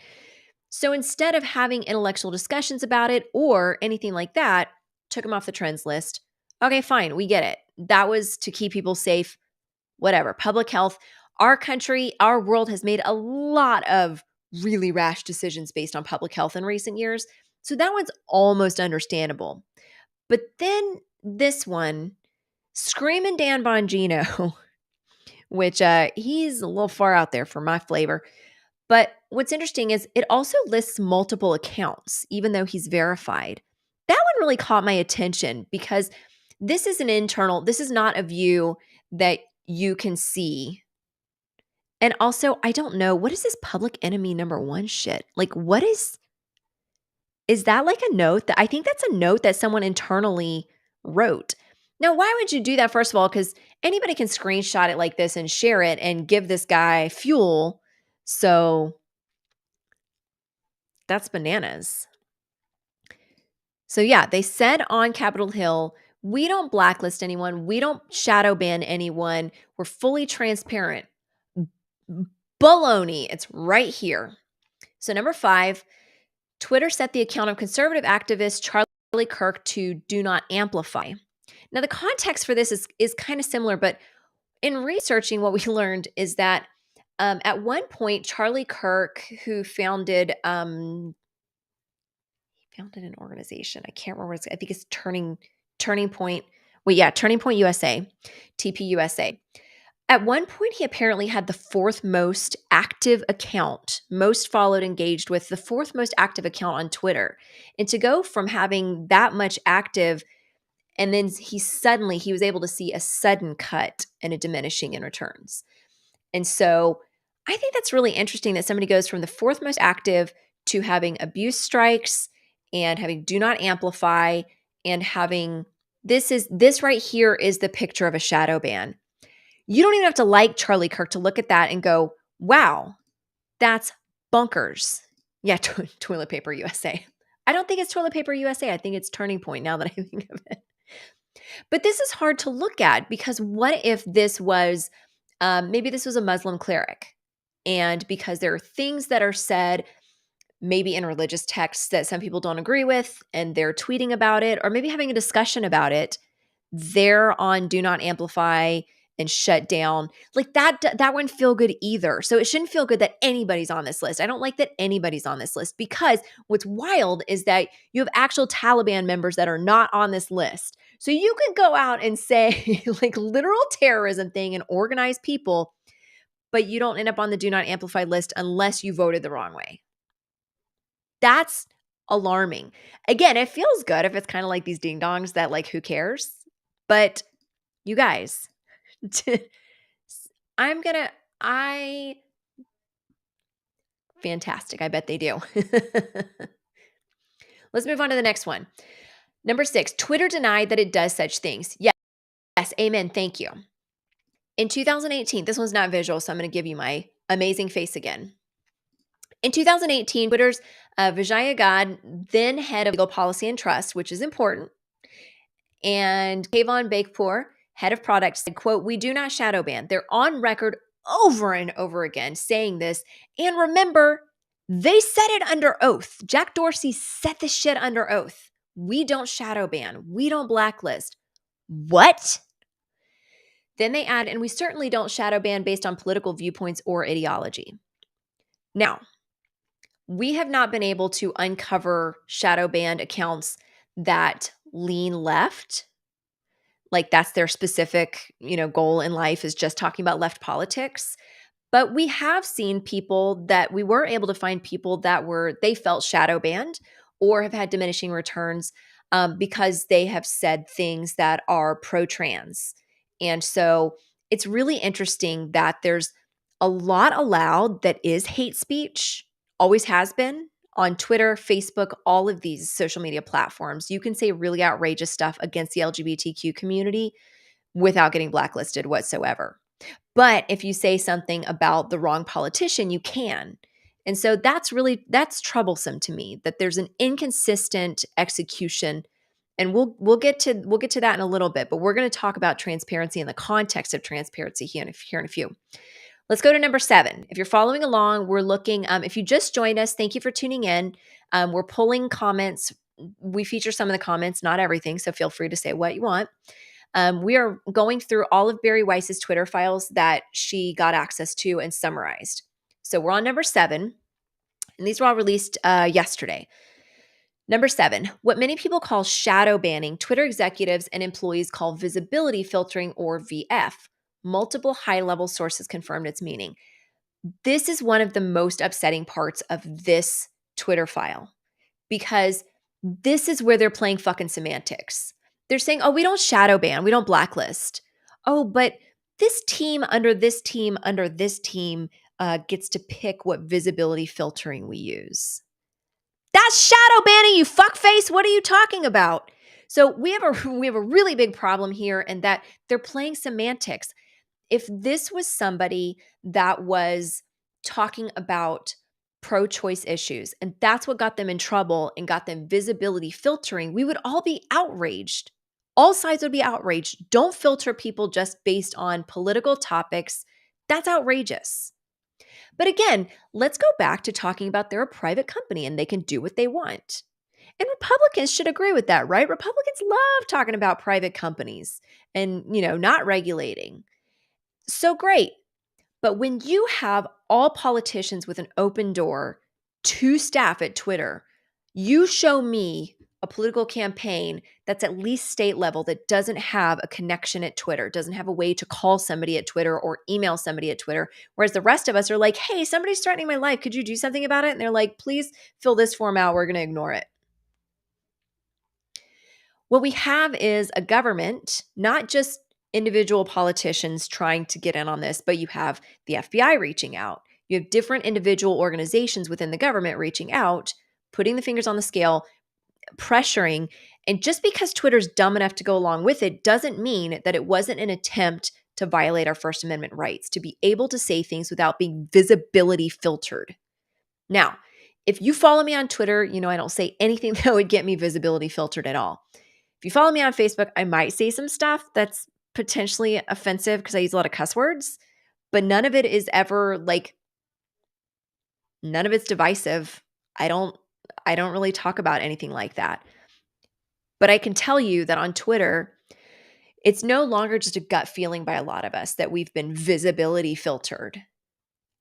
[SPEAKER 1] So instead of having intellectual discussions about it or anything like that, took him off the trends list. Okay, fine, we get it. That was to keep people safe, whatever. Public health. Our country, our world has made a lot of really rash decisions based on public health in recent years. So that one's almost understandable. But then this one, Screamin' Dan Bongino, which he's a little far out there for my flavor. But what's interesting is it also lists multiple accounts, even though he's verified. That one really caught my attention because this is an internal, this is not a view that you can see. And also, I don't know, what is this public enemy number 1 shit? Like, what is that like a note that, I think that's a note that someone internally wrote. Now, why would you do that? First of all, because anybody can screenshot it like this and share it and give this guy fuel. So that's bananas. So yeah, they said on Capitol Hill, we don't blacklist anyone. We don't shadow ban anyone. We're fully transparent. Baloney. It's right here. So number 5, Twitter set the account of conservative activist Charlie Kirk to do not amplify. Now, the context for this is kind of similar, but in researching, what we learned is that at one point, Charlie Kirk, who founded an organization. I can't remember. I think it's Turning Point. Well, yeah, Turning Point USA, TPUSA. At one point, he apparently had the 4th most active account, most followed, engaged with, the 4th most active account on Twitter. And to go from having that much active And then he was able to see a sudden cut and a diminishing in returns. And so I think that's really interesting that somebody goes from the fourth most active to having abuse strikes and having do not amplify and having this right here is the picture of a shadow ban. You don't even have to like Charlie Kirk to look at that and go, wow, that's bunkers. Yeah, Toilet Paper USA. I don't think it's Toilet Paper USA. I think it's Turning Point now that I think of it. But this is hard to look at because what if this was, maybe this was a Muslim cleric? And because there are things that are said, maybe in religious texts that some people don't agree with, and they're tweeting about it, or maybe having a discussion about it, they're on Do Not Amplify and shut down. Like that wouldn't feel good either. So it shouldn't feel good that anybody's on this list. I don't like that anybody's on this list because what's wild is that you have actual Taliban members that are not on this list. So you could go out and say like literal terrorism thing and organize people, but you don't end up on the Do Not Amplify list unless you voted the wrong way. That's alarming. Again, it feels good if it's kind of like these ding dongs that like, who cares? But you guys, I fantastic. I bet they do. Let's move on to the next one. Number 6, Twitter denied that it does such things. Yes, amen. Thank you. In 2018, this one's not visual, so I'm going to give you my amazing face again. In 2018, Twitter's Vijaya God, then head of legal policy and trust, which is important, and Kayvon Bakpour, head of product, said, quote, "We do not shadow ban." They're on record over and over again saying this. And remember, they said it under oath. Jack Dorsey said this shit under oath. We don't shadow ban. We don't blacklist. What? Then they add, and we certainly don't shadow ban based on political viewpoints or ideology. Now, we have not been able to uncover shadow banned accounts that lean left. Like that's their specific, goal in life is just talking about left politics. But we have seen people that we were able to find people that they felt shadow banned or have had diminishing returns because they have said things that are pro-trans. And so it's really interesting that there's a lot allowed that is hate speech, always has been on Twitter, Facebook, all of these social media platforms. You can say really outrageous stuff against the LGBTQ community without getting blacklisted whatsoever. But if you say something about the wrong politician, you can. And so that's troublesome to me that there's an inconsistent execution. And we'll get to that in a little bit, but we're going to talk about transparency in the context of transparency here in a few. Let's go to number 7. If you're following along, we're looking, if you just joined us, thank you for tuning in. We're pulling comments. We feature some of the comments, not everything, so feel free to say what you want. We are going through all of Bari Weiss's Twitter files that she got access to and summarized. So we're on number 7, and these were all released yesterday. Number 7, what many people call shadow banning, Twitter executives and employees call visibility filtering or VF. Multiple high-level sources confirmed its meaning. This is one of the most upsetting parts of this Twitter file because this is where they're playing fucking semantics. They're saying, oh, we don't shadow ban, we don't blacklist. Oh, but this team under this team under this team gets to pick what visibility filtering we use. That's shadow banning, you fuckface. What are you talking about? So we have a really big problem here in that they're playing semantics. If this was somebody that was talking about pro-choice issues and that's what got them in trouble and got them visibility filtering, we would all be outraged. All sides would be outraged. Don't filter people just based on political topics. That's outrageous. But again, let's go back to talking about they're a private company and they can do what they want. And Republicans should agree with that, right? Republicans love talking about private companies and, not regulating. So great. But when you have all politicians with an open door to staff at Twitter, you show me a political campaign that's at least state level that doesn't have a connection at Twitter, doesn't have a way to call somebody at Twitter or email somebody at Twitter. Whereas the rest of us are like, hey, somebody's threatening my life. Could you do something about it? And they're like, please fill this form out. We're going to ignore it. What we have is a government, not just individual politicians trying to get in on this, but you have the FBI reaching out. You have different individual organizations within the government reaching out, putting the fingers on the scale, pressuring. And just because Twitter's dumb enough to go along with it doesn't mean that it wasn't an attempt to violate our First Amendment rights, to be able to say things without being visibility filtered. Now, if you follow me on Twitter, you know I don't say anything that would get me visibility filtered at all. If you follow me on Facebook, I might say some stuff that's potentially offensive because I use a lot of cuss words, but none of it is ever like, none of it's divisive. I don't really talk about anything like that. But I can tell you that on Twitter, it's no longer just a gut feeling by a lot of us that we've been visibility filtered.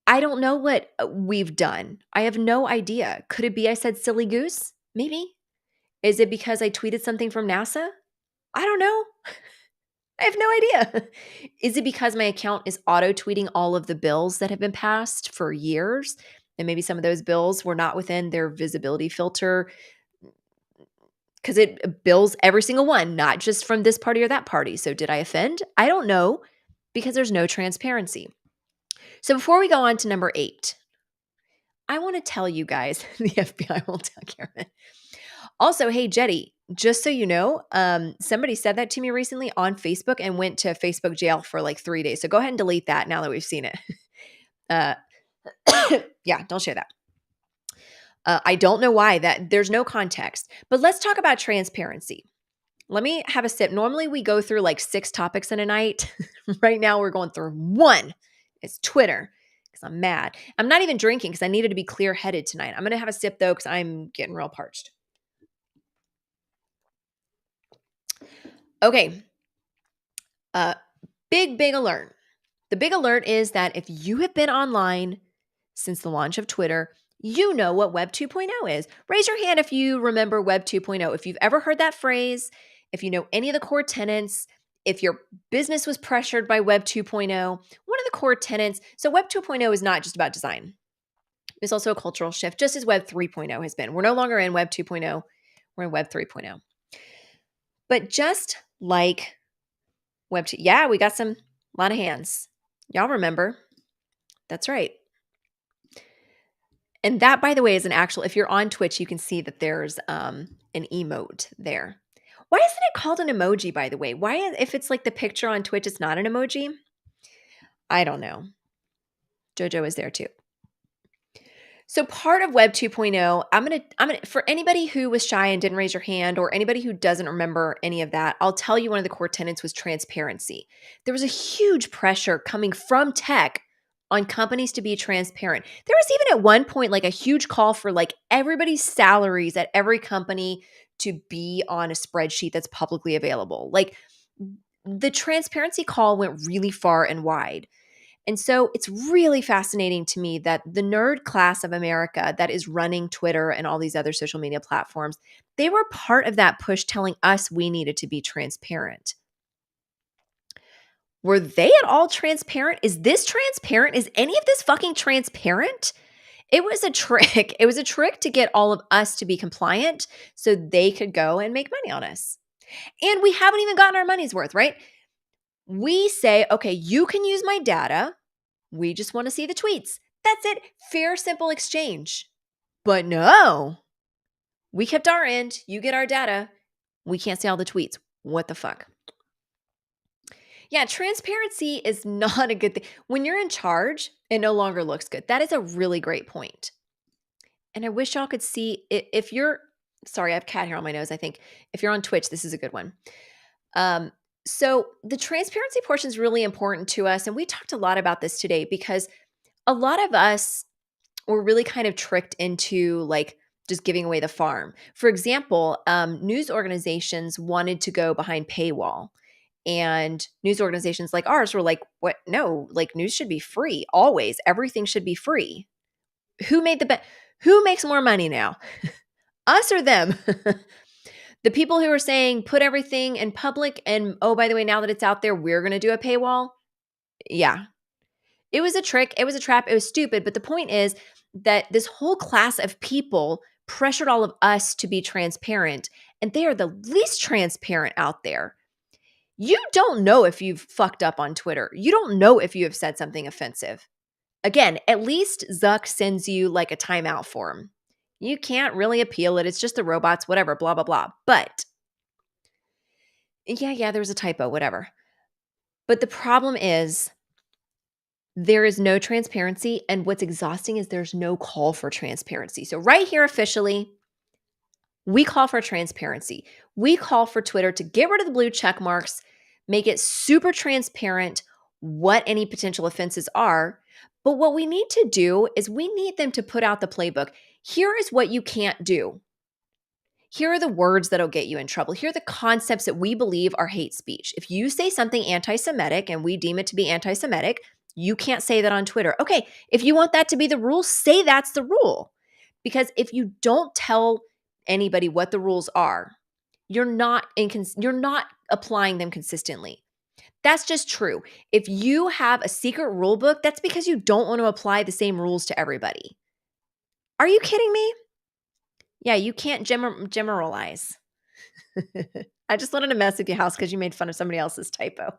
[SPEAKER 1] I don't know what we've done. I have no idea. Could it be I said silly goose? Maybe. Is it because I tweeted something from NASA? I don't know. I have no idea. Is it because my account is auto tweeting all of the bills that have been passed for years? And maybe some of those bills were not within their visibility filter because it bills every single one, not just from this party or that party. So did I offend? I don't know because there's no transparency. So before we go on to number 8, I want to tell you guys, the FBI will take care of it. Also, hey, Jetty, just so you know, somebody said that to me recently on Facebook and went to Facebook jail for like 3 days. So go ahead and delete that now that we've seen it. Yeah, don't share that. I don't know why, that there's no context. But let's talk about transparency. Let me have a sip. Normally we go through like 6 topics in a night. Right now we're going through 1. It's Twitter because I'm mad. I'm not even drinking because I needed to be clear-headed tonight. I'm going to have a sip though because I'm getting real parched. Okay. Big alert. The big alert is that if you have been online since the launch of Twitter, you know what Web 2.0 is. Raise your hand if you remember Web 2.0. If you've ever heard that phrase, if you know any of the core tenets, if your business was pressured by Web 2.0, one of the core tenets. So Web 2.0 is not just about design. It's also a cultural shift, just as Web 3.0 has been. We're no longer in Web 2.0. We're in Web 3.0. But just like Web 2, yeah, we got a lot of hands. Y'all remember. That's right. And that, by the way, is an actual, if you're on Twitch, you can see that there's an emote there. Why isn't it called an emoji, by the way? Why, if it's like the picture on Twitch, it's not an emoji? I don't know. Jojo is there too. So part of Web 2.0, I'm going to, for anybody who was shy and didn't raise your hand or anybody who doesn't remember any of that, I'll tell you one of the core tenets was transparency. There was a huge pressure coming from tech on companies to be transparent. There was even at one point like a huge call for like everybody's salaries at every company to be on a spreadsheet that's publicly available. Like the transparency call went really far and wide. And so it's really fascinating to me that the nerd class of America that is running Twitter and all these other social media platforms, they were part of that push telling us we needed to be transparent. Were they at all transparent? Is this transparent? Is any of this fucking transparent? It was a trick. It was a trick to get all of us to be compliant so they could go and make money on us. And we haven't even gotten our money's worth, right? We say, okay, you can use my data. We just want to see the tweets. That's it. Fair, simple exchange. But no, we kept our end. You get our data. We can't see all the tweets. What the fuck? Yeah, transparency is not a good thing. When you're in charge, it no longer looks good. That is a really great point. And I wish y'all could see if you're, sorry, I have cat hair on my nose, I think. If you're on Twitch, this is a good one. So the transparency portion is really important to us. And we talked a lot about this today because a lot of us were really kind of tricked into like just giving away the farm. For example, news organizations wanted to go behind paywall. And news organizations like ours were like, what? No, like news should be free. Always. Everything should be free. Who made the bet? Who makes more money now? Us or them? The people who are saying put everything in public and, oh, by the way, now that it's out there, we're going to do a paywall. Yeah. It was a trick. It was a trap. It was stupid. But the point is that this whole class of people pressured all of us to be transparent. and they are the least transparent out there. You don't know if you've fucked up on Twitter. You don't know if you have said something offensive. Again, at least Zuck sends you like a timeout form. You can't really appeal it. It's just the robots, whatever, blah, blah, blah. But yeah, there was a typo, whatever. But the problem is there is no transparency. And what's exhausting is there's no call for transparency. So, right here, officially, we call for transparency. We call for Twitter to get rid of the blue check marks, make it super transparent what any potential offenses are. But what we need to do is we need them to put out the playbook. Here is what you can't do. Here are the words that'll get you in trouble. Here are the concepts that we believe are hate speech. If you say something anti Semitic and we deem it to be anti Semitic, you can't say that on Twitter. Okay, if you want that to be the rule, say that's the rule. Because if you don't tell anybody what the rules are, you're not applying them consistently. That's just true. If you have a secret rule book, that's because you don't want to apply the same rules to everybody. Are you kidding me? Yeah, you can't generalize. I just wanted to mess with your house because you made fun of somebody else's typo.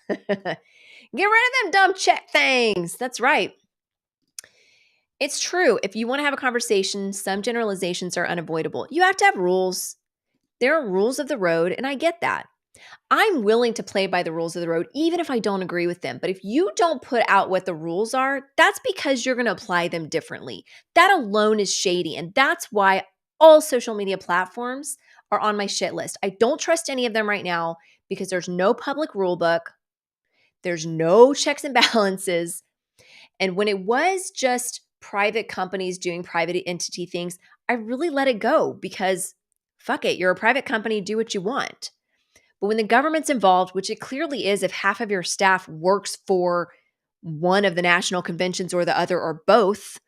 [SPEAKER 1] Get rid of them dumb check things. That's right. It's true. If you want to have a conversation, some generalizations are unavoidable. You have to have rules. There are rules of the road, and I get that. I'm willing to play by the rules of the road, even if I don't agree with them. But if you don't put out what the rules are, that's because you're going to apply them differently. That alone is shady. And that's why all social media platforms are on my shit list. I don't trust any of them right now because there's no public rule book. There's no checks and balances. And when it was just private companies doing private entity things, I really let it go because fuck it, you're a private company, do what you want. But when the government's involved, which it clearly is if half of your staff works for one of the national conventions or the other or both,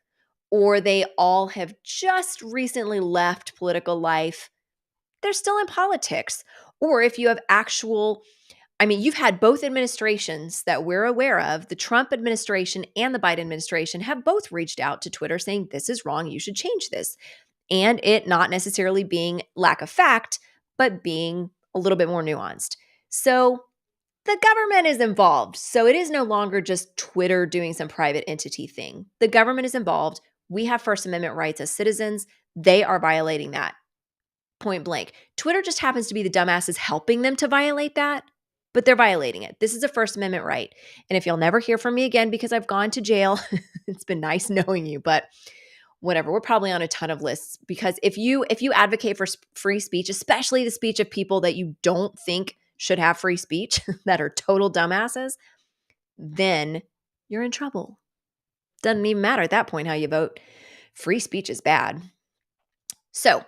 [SPEAKER 1] or they all have just recently left political life, they're still in politics. Or if you have you've had both administrations that we're aware of, the Trump administration and the Biden administration have both reached out to Twitter saying, this is wrong, you should change this. And it not necessarily being lack of fact, but being a little bit more nuanced. So the government is involved. So it is no longer just Twitter doing some private entity thing. The government is involved. We have First Amendment rights as citizens. They are violating that. Point blank. Twitter just happens to be the dumbasses helping them to violate that, but they're violating it. This is a First Amendment right. And if you'll never hear from me again because I've gone to jail, it's been nice knowing you, but whatever. We're probably on a ton of lists because if you advocate for free speech, especially the speech of people that you don't think should have free speech, that are total dumbasses, then you're in trouble. Doesn't even matter at that point how you vote. Free speech is bad. So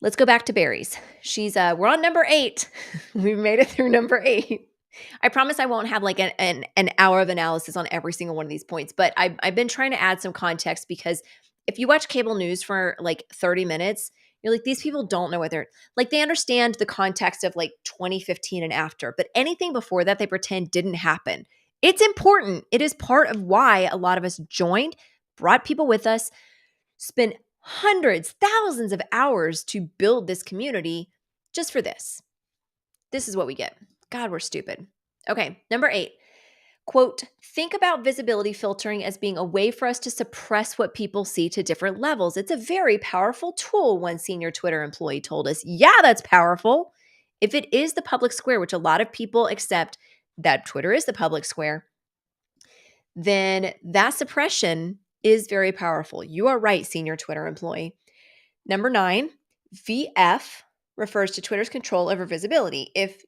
[SPEAKER 1] let's go back to berries. We're on number 8. We've made it through number 8. I promise I won't have like an hour of analysis on every single one of these points, but I've been trying to add some context because if you watch cable news for like 30 minutes, you're like, these people don't know what they're like. They understand the context of like 2015 and after, but anything before that, they pretend didn't happen. It's important. It is part of why a lot of us joined, brought people with us, spent hundreds, thousands of hours to build this community just for this. This is what we get. God, we're stupid. Okay, number 8. Quote, think about visibility filtering as being a way for us to suppress what people see to different levels. It's a very powerful tool, one senior Twitter employee told us. Yeah, that's powerful. If it is the public square, which a lot of people accept that Twitter is the public square, then that suppression is very powerful. You are right, senior Twitter employee. Number 9, VF refers to Twitter's control over visibility. If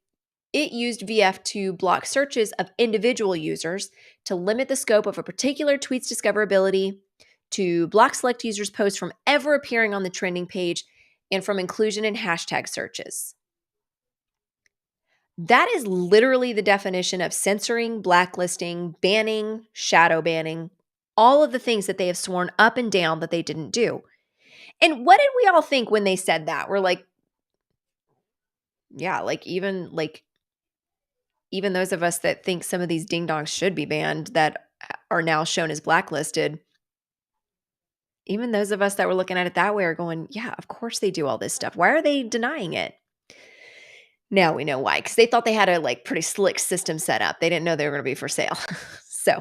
[SPEAKER 1] it used VF to block searches of individual users, to limit the scope of a particular tweet's discoverability, to block select users' posts from ever appearing on the trending page, and from inclusion in hashtag searches. That is literally the definition of censoring, blacklisting, banning, shadow banning, all of the things that they have sworn up and down that they didn't do. And what did we all think when they said that? We're like, yeah, even those of us that think some of these ding dongs should be banned that are now shown as blacklisted, Even those of us that were looking at it that way are going, yeah, of course they do all this stuff. Why are they denying it? Now we know why, because they thought they had a like pretty slick system set up. They didn't know they were going to be for sale. So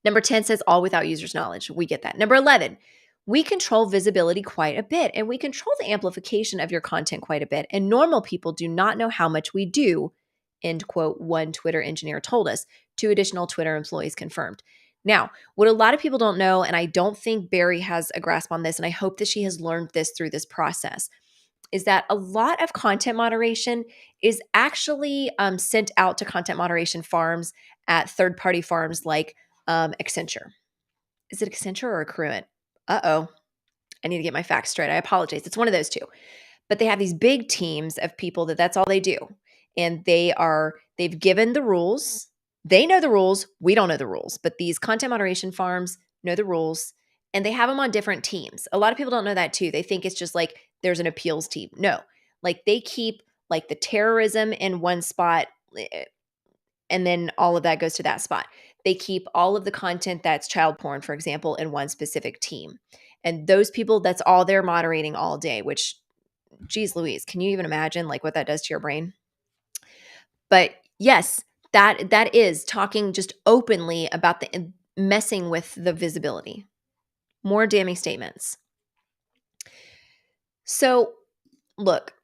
[SPEAKER 1] number 10 says all without users' knowledge. We get that. Number 11, we control visibility quite a bit, and we control the amplification of your content quite a bit. And normal people do not know how much we do, end quote, one Twitter engineer told us. 2 additional Twitter employees confirmed. Now, what a lot of people don't know, and I don't think Barry has a grasp on this, and I hope that she has learned this through this process, is that a lot of content moderation is actually sent out to content moderation farms at third-party farms like Accenture. Is it Accenture or Accruent? Uh-oh. I need to get my facts straight. I apologize. It's one of those two. But they have these big teams of people that's all they do. And they've given the rules. They know the rules. We don't know the rules. But these content moderation farms know the rules, and they have them on different teams. A lot of people don't know that too. They think it's just like there's an appeals team. No. Like they keep like the terrorism in one spot, and then all of that goes to that spot. They keep all of the content that's child porn, for example, in one specific team. And those people, that's all they're moderating all day, which, geez Louise, can you even imagine like what that does to your brain? But yes, that is talking just openly about the messing with the visibility. More damning statements. So look,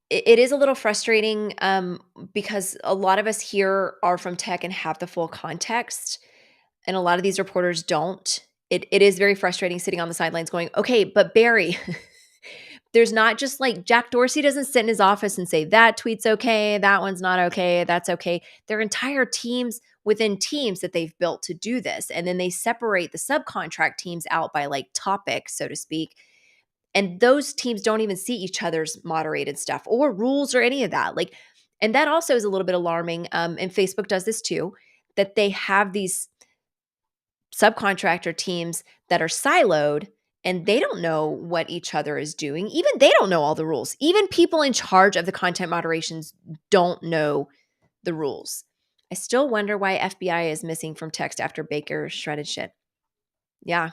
[SPEAKER 1] it is a little frustrating because a lot of us here are from tech and have the full context, and a lot of these reporters don't. It is very frustrating sitting on the sidelines going, okay, but Barry, there's not just like Jack Dorsey doesn't sit in his office and say that tweet's okay, that one's not okay, that's okay. There are entire teams within teams that they've built to do this. And then they separate the subcontract teams out by like topic, so to speak. And those teams don't even see each other's moderated stuff or rules or any of that. Like, and that also is a little bit alarming. And Facebook does this too, that they have these subcontractor teams that are siloed and they don't know what each other is doing. Even they don't know all the rules. Even people in charge of the content moderations don't know the rules. I still wonder why FBI is missing from text after Baker shredded shit. Yeah,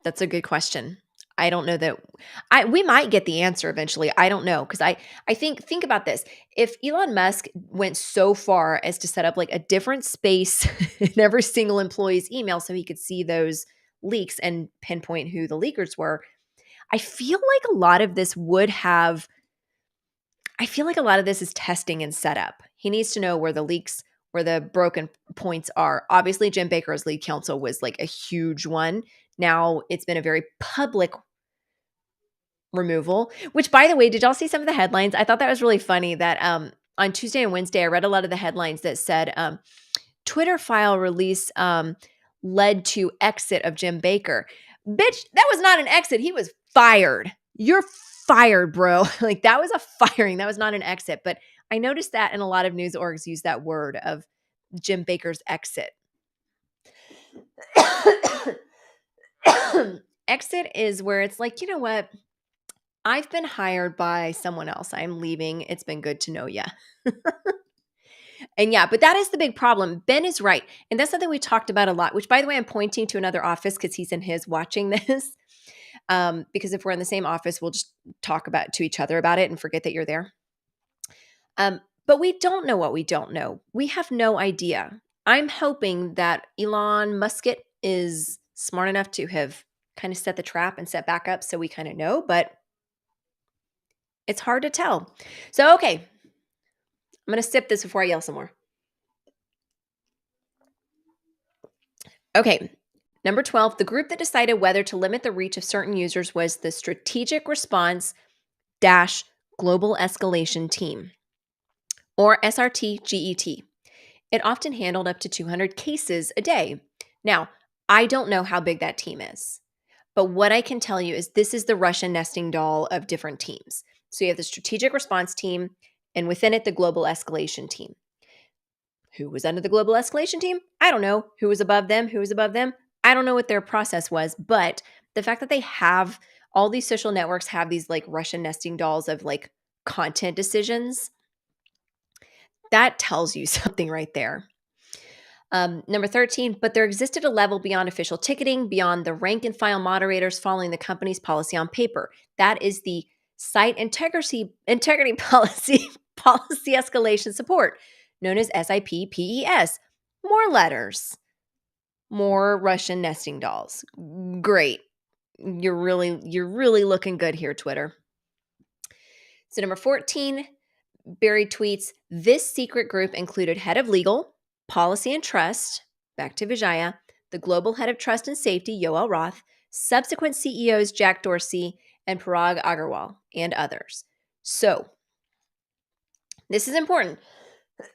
[SPEAKER 1] that's a good question. I don't know that we might get the answer eventually. I don't know, because I think about this. If Elon Musk went so far as to set up like a different space in every single employee's email so he could see those leaks and pinpoint who the leakers were, I feel like a lot of this is testing and setup. He needs to know where the leaks, where the broken points are. Obviously, Jim Baker's lead counsel was like a huge one. Now it's been a very public removal, which, by the way, did y'all see some of the headlines? I thought that was really funny that on Tuesday and Wednesday, I read a lot of the headlines that said Twitter file release led to exit of Jim Baker. Bitch, that was not an exit. He was fired. You're fired, bro. Like that was a firing. That was not an exit. But I noticed that, and a lot of news orgs use that word of Jim Baker's exit. Exit is where it's like, you know what? I've been hired by someone else. I'm leaving. It's been good to know ya. And yeah, but that is the big problem. Ben is right. And that's something we talked about a lot, which, by the way, I'm pointing to another office because he's in his watching this. Because if we're in the same office, we'll just talk to each other about it and forget that you're there. But we don't know what we don't know. We have no idea. I'm hoping that Elon Musk is smart enough to have kind of set the trap and set back up so we kind of know, but it's hard to tell. So, okay, I'm going to sip this before I yell some more. Okay, number 12, the group that decided whether to limit the reach of certain users was the Strategic Response Global Escalation Team, or SRTGET. It often handled up to 200 cases a day. Now, I don't know how big that team is, but what I can tell you is this is the Russian nesting doll of different teams. So you have the Strategic Response Team, and within it, the Global Escalation Team. Who was under the Global Escalation Team? I don't know. Who was above them? Who was above them? I don't know what their process was, but the fact that they have all these social networks have these like Russian nesting dolls of like content decisions, that tells you something right there. Number 13, but there existed a level beyond official ticketing, beyond the rank and file moderators following the company's policy on paper. That is the site integrity policy escalation support, known as SIPPES. More letters, more Russian nesting dolls. Great. You're really looking good here, Twitter. So number 14, Barry tweets, this secret group included head of legal, policy and trust, back to Vijaya, the global head of trust and safety, Yoel Roth, subsequent CEOs Jack Dorsey and Parag Agarwal, and others. So, this is important.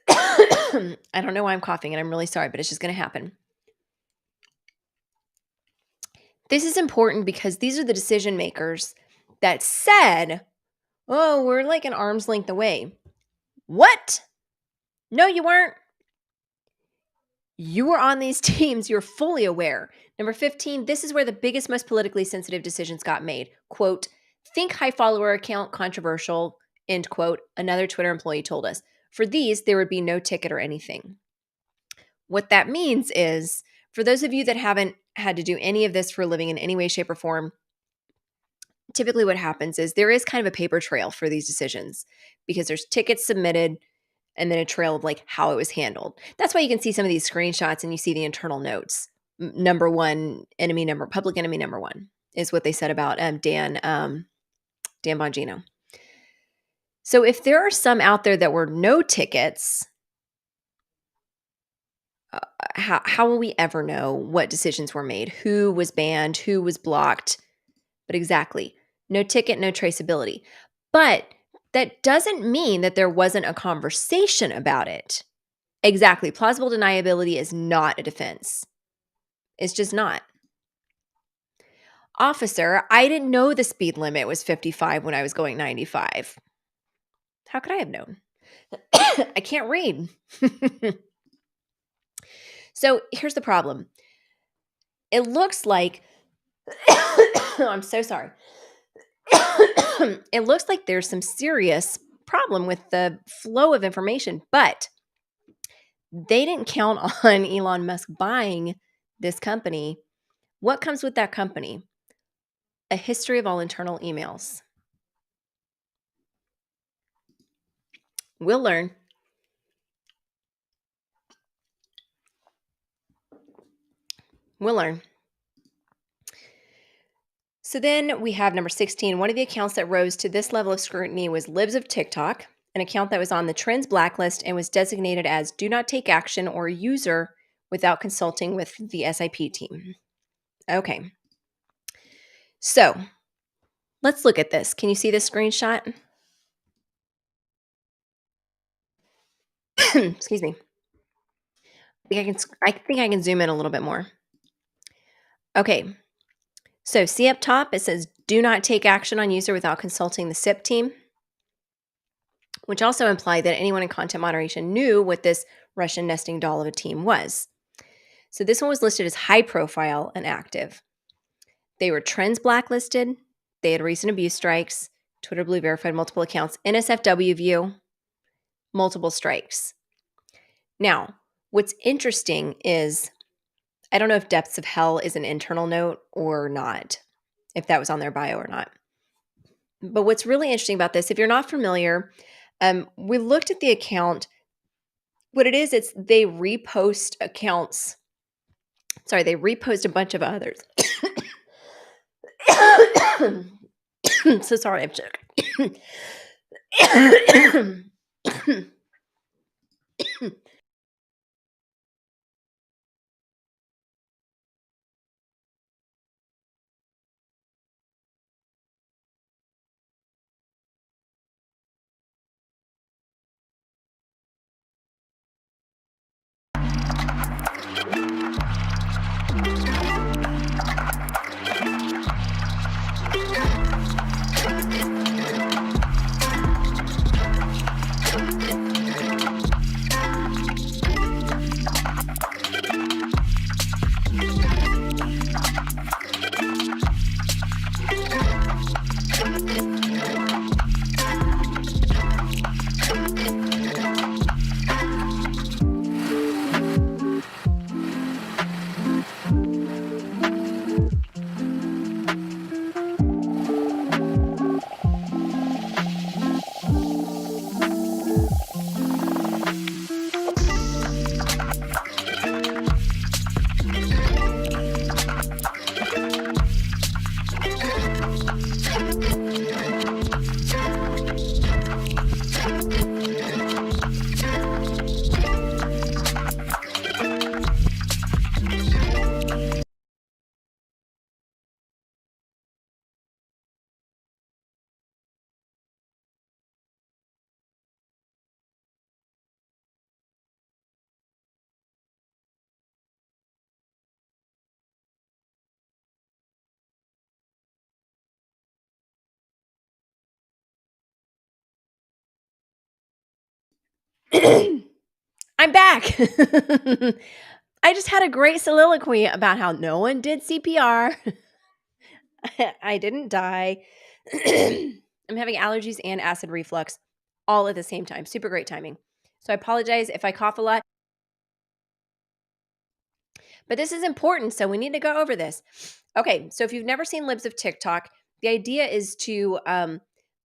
[SPEAKER 1] I don't know why I'm coughing, and I'm really sorry, but it's just going to happen. This is important because these are the decision makers that said, oh, we're like an arm's length away. What? No, you weren't. You were on these teams. You're fully aware. Number 15, this is where the biggest, most politically sensitive decisions got made. Quote, think high follower account controversial, end quote, another Twitter employee told us. For these, there would be no ticket or anything. What that means is, for those of you that haven't had to do any of this for a living in any way, shape, or form, typically what happens is there is kind of a paper trail for these decisions because there's tickets submitted and then a trail of like how it was handled. That's why you can see some of these screenshots and you see the internal notes. Number one, public enemy number one is what they said about Dan Bongino. So if there are some out there that were no tickets, how will we ever know what decisions were made? Who was banned? Who was blocked? But exactly, no ticket, no traceability. But that doesn't mean that there wasn't a conversation about it. Exactly. Plausible deniability is not a defense. It's just not. Officer, I didn't know the speed limit was 55 when I was going 95. How could I have known? I can't read. So here's the problem. It looks like, I'm so sorry. It looks like there's some serious problem with the flow of information, but they didn't count on Elon Musk buying this company. What comes with that company? A history of all internal emails. We'll learn. We'll learn. So then we have number 16. One of the accounts that rose to this level of scrutiny was Libs of TikTok, an account that was on the Trends blacklist and was designated as do not take action or user without consulting with the SIP team. Okay. So let's look at this. Can you see this screenshot? Excuse me. I think I can zoom in a little bit more. Okay. So see up top, it says do not take action on user without consulting the SIP team, which also implied that anyone in content moderation knew what this Russian nesting doll of a team was. So this one was listed as high profile and active. They were Trends blacklisted. They had recent abuse strikes. Twitter Blue verified multiple accounts. NSFW view, multiple strikes. Now, what's interesting is, I don't know if Depths of Hell is an internal note or not, if that was on their bio or not. But what's really interesting about this, if you're not familiar, we looked at the account. What it is, it's they repost accounts. Sorry, they repost a bunch of others. So sorry, I'm choking. I'm back. I just had a great soliloquy about how no one did CPR. I didn't die. I'm having allergies and acid reflux all at the same time. Super great timing. So I apologize if I cough a lot, but this is important. So we need to go over this. Okay. So if you've never seen Libs of TikTok, the idea is to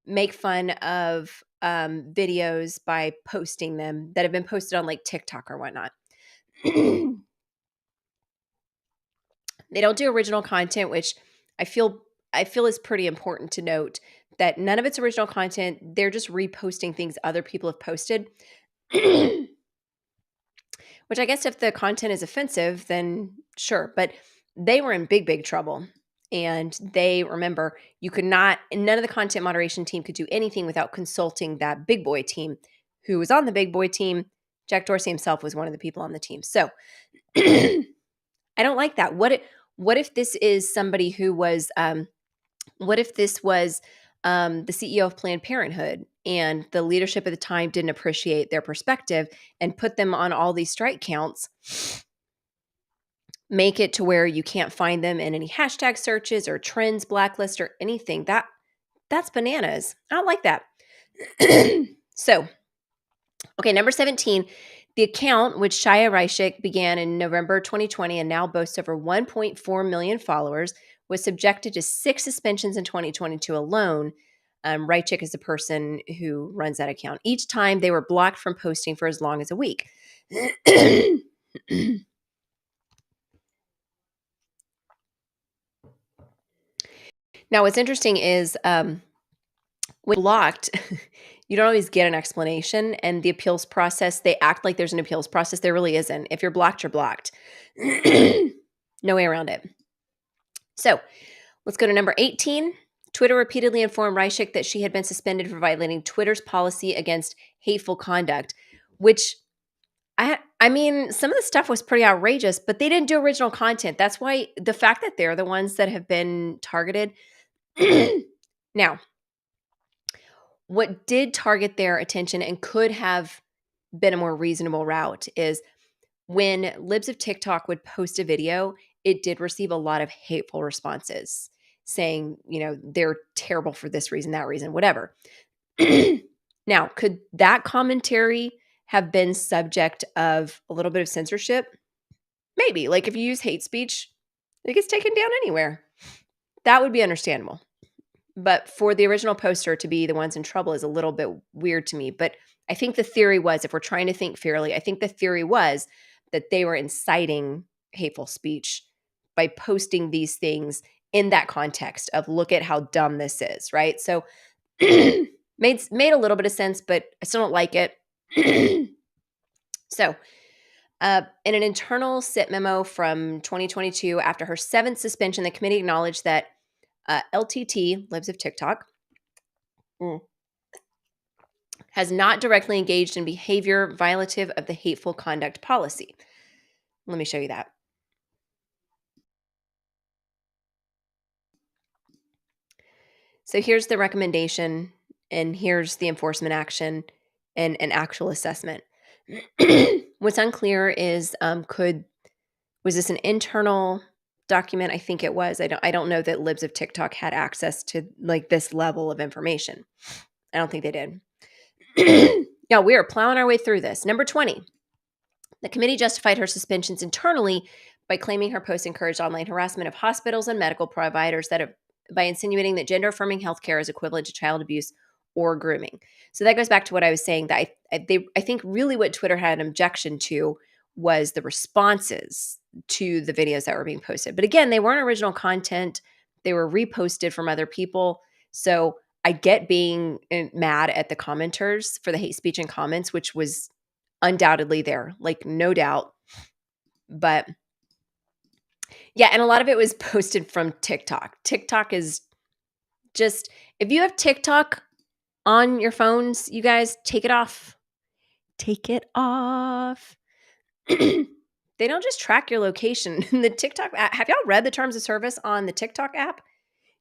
[SPEAKER 1] make fun of videos by posting them that have been posted on like TikTok or whatnot. They don't do original content, which I feel is pretty important to note that none of it's original content. They're just reposting things other people have posted. Which I guess if the content is offensive, then sure. But they were in big, big trouble. And they remember you could not, none of the content moderation team could do anything without consulting that big boy team who was on the big boy team. Jack Dorsey himself was one of the people on the team. So I don't like that. What if this is somebody who was what if this was the CEO of Planned Parenthood and the leadership at the time didn't appreciate their perspective and put them on all these strike counts, make it to where you can't find them in any hashtag searches or trends, blacklist or anything. That's bananas. I don't like that. So, okay, number 17, the account, which Shia Reichik began in November 2020 and now boasts over 1.4 million followers, was subjected to 6 suspensions in 2022 alone. Reichik is the person who runs that account. Each time they were blocked from posting for as long as a week. Now, what's interesting is when blocked, you don't always get an explanation. And the appeals process, they act like there's an appeals process. There really isn't. If you're blocked, you're blocked. No way around it. So let's go to number 18. Twitter repeatedly informed Reichik that she had been suspended for violating Twitter's policy against hateful conduct, which I mean, some of the stuff was pretty outrageous, but they didn't do original content. That's why the fact that they're the ones that have been targeted. Now, what did target their attention and could have been a more reasonable route is when Libs of TikTok would post a video, it did receive a lot of hateful responses saying, they're terrible for this reason, that reason, whatever. Now, could that commentary have been subject of a little bit of censorship? Maybe. Like if you use hate speech, it gets taken down anywhere. That would be understandable. But for the original poster to be the ones in trouble is a little bit weird to me. But I think the theory was, if we're trying to think fairly, I think the theory was that they were inciting hateful speech by posting these things in that context of look at how dumb this is, right? So made a little bit of sense, but I still don't like it. So in an internal SIT memo from 2022, after her 7th suspension, the committee acknowledged that LTT, Libs of TikTok, has not directly engaged in behavior violative of the hateful conduct policy. Let me show you that. So here's the recommendation, and here's the enforcement action and an actual assessment. What's unclear is was this an internal document? I think it was. I don't know that Libs of TikTok had access to like this level of information. I don't think they did. Yeah, we are plowing our way through this. Number 20. The committee justified her suspensions internally by claiming her posts encouraged online harassment of hospitals and medical providers by insinuating that gender-affirming healthcare is equivalent to child abuse or grooming. So that goes back to what I was saying, that I think really what Twitter had an objection to was the responses to the videos that were being posted. But again, they weren't original content. They were reposted from other people. So I get being mad at the commenters for the hate speech and comments, which was undoubtedly there, like no doubt. But yeah, and a lot of it was posted from TikTok. TikTok is just, if you have TikTok on your phones, you guys take it off. Take it off. They don't just track your location. The TikTok app, have y'all read the terms of service on the TikTok app?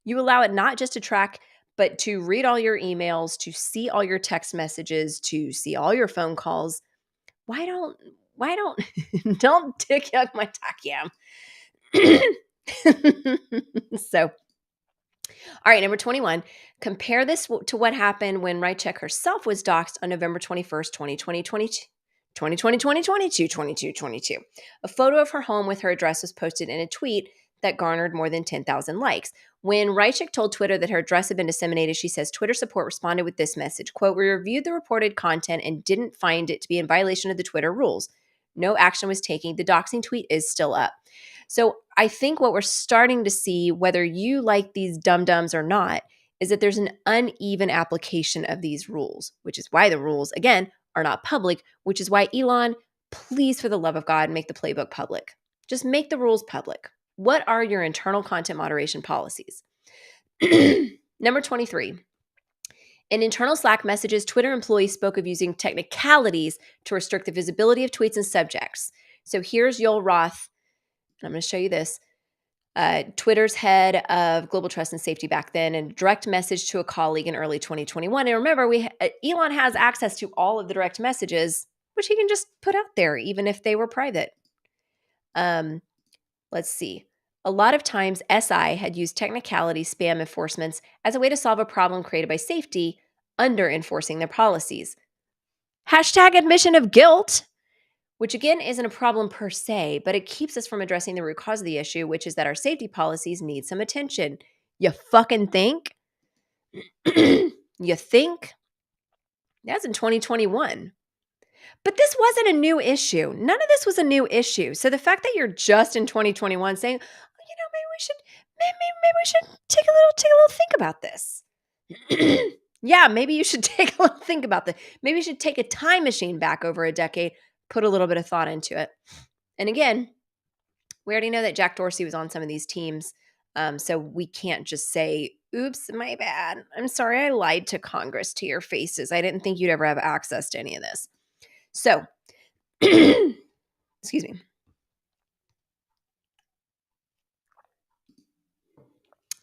[SPEAKER 1] You allow it not just to track But to read all your emails, to see all your text messages, to see all your phone calls, why don't don't tick yuck my tack yam. So, all right, number 21. Compare this to what happened when Rycheck herself was doxxed on November 21st, 2022. A photo of her home with her address was posted in a tweet that garnered more than 10,000 likes. When Rycheck told Twitter that her address had been disseminated, she says Twitter support responded with this message, quote, "We reviewed the reported content and didn't find it to be in violation of the Twitter rules. No action was taken. The doxing tweet is still up." So I think what we're starting to see, whether you like these dum-dums or not, is that there's an uneven application of these rules, which is why the rules, again, are not public, which is why Elon, please, for the love of God, make the playbook public. Just make the rules public. What are your internal content moderation policies? Number 23. In internal Slack messages, Twitter employees spoke of using technicalities to restrict the visibility of tweets and subjects. So here's Yoel Roth, and I'm going to show you this. Twitter's head of global trust and safety back then, and a direct message to a colleague in early 2021. And remember, Elon has access to all of the direct messages, which he can just put out there, even if they were private. Let's see. A lot of times, SI had used technicality spam enforcements as a way to solve a problem created by safety under enforcing their policies. Hashtag admission of guilt, which again isn't a problem per se, but it keeps us from addressing the root cause of the issue, which is that our safety policies need some attention. You fucking think? You think? That's in 2021. But this wasn't a new issue. None of this was a new issue. So the fact that you're just in 2021 saying, oh, maybe we should take a little think about this. Yeah, maybe you should take a little think about this. Maybe you should take a time machine back over a decade, put a little bit of thought into it. And again, we already know that Jack Dorsey was on some of these teams. So we can't just say, oops, my bad. I'm sorry I lied to Congress to your faces. I didn't think you'd ever have access to any of this. So, excuse me.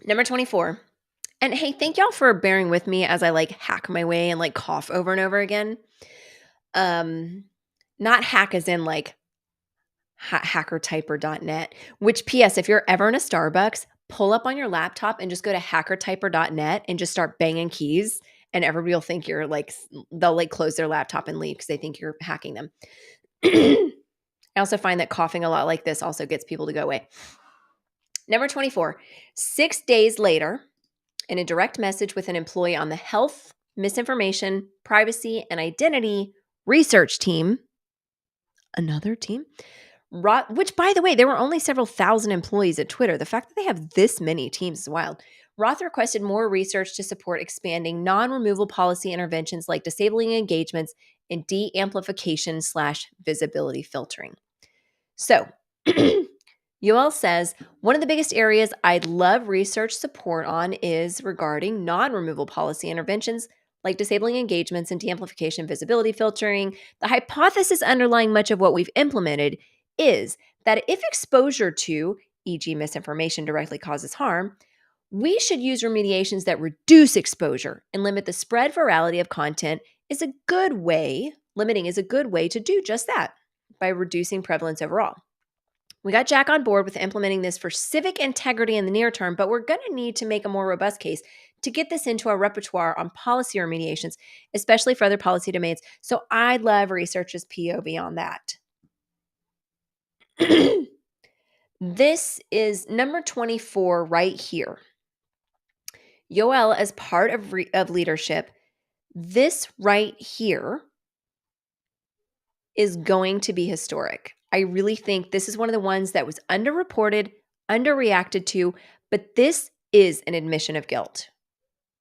[SPEAKER 1] Number 24. And hey, thank y'all for bearing with me as I hack my way and cough over and over again. Not hack as in hackertyper.net, which PS, if you're ever in a Starbucks, pull up on your laptop and just go to hackertyper.net and just start banging keys. And everybody will think you're they'll close their laptop and leave because they think you're hacking them. I also find that coughing a lot like this also gets people to go away. Number 24, 6 days later, in a direct message with an employee on the health, misinformation, privacy, and identity research team, another team, which, by the way, there were only several thousand employees at Twitter. The fact that they have this many teams is wild. Roth requested more research to support expanding non-removal policy interventions like disabling engagements and de-amplification/visibility filtering. So, Yoel says, one of the biggest areas I'd love research support on is regarding non-removal policy interventions like disabling engagements and de-amplification visibility filtering. The hypothesis underlying much of what we've implemented is that if exposure to, e.g. misinformation, directly causes harm, we should use remediations that reduce exposure and limit the spread virality of content limiting is a good way to do just that by reducing prevalence overall. We got Jack on board with implementing this for civic integrity in the near term, but we're going to need to make a more robust case to get this into our repertoire on policy remediations, especially for other policy domains. So I'd love researchers' POV on that. This is number 24 right here. Yoel, as part of leadership, this right here is going to be historic. I really think this is one of the ones that was underreported, underreacted to, but this is an admission of guilt.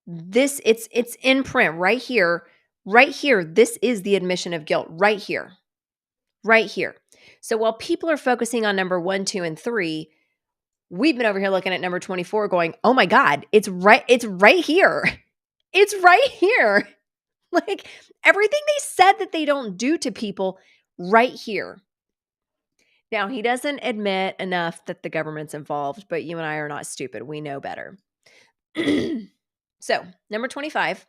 [SPEAKER 1] It's in print right here. Right here, this is the admission of guilt right here. Right here. So while people are focusing on number 1, 2, and 3, we've been over here looking at number 24 going, oh my God, it's right here. It's right here. Everything they said that they don't do to people right here. Now, he doesn't admit enough that the government's involved, but you and I are not stupid. We know better. So, number 25,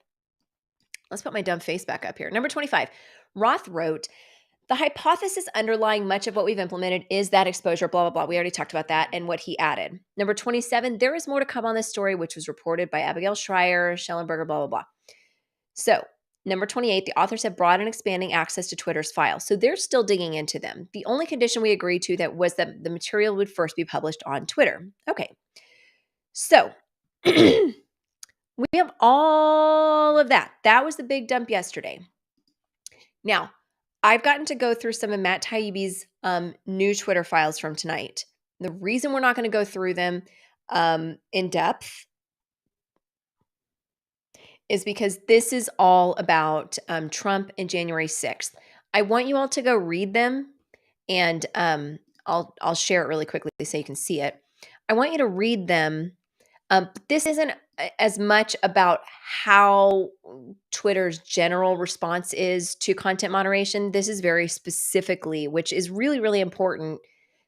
[SPEAKER 1] let's put my dumb face back up here. Number 25, Roth wrote, the hypothesis underlying much of what we've implemented is that exposure, blah, blah, blah. We already talked about that and what he added. Number 27, there is more to come on this story, which was reported by Abigail Schreier, Schellenberger, blah, blah, blah. So, number 28, the authors have broad and expanding access to Twitter's files. So they're still digging into them. The only condition we agreed to that was that the material would first be published on Twitter. Okay. So, we have all of that. That was the big dump yesterday. Now, I've gotten to go through some of Matt Taibbi's new Twitter files from tonight. The reason we're not going to go through them in depth is because this is all about Trump and January 6th. I want you all to go read them, and I'll share it really quickly so you can see it. I want you to read them. This isn't as much about how Twitter's general response is to content moderation. This is very specifically, which is really, really important.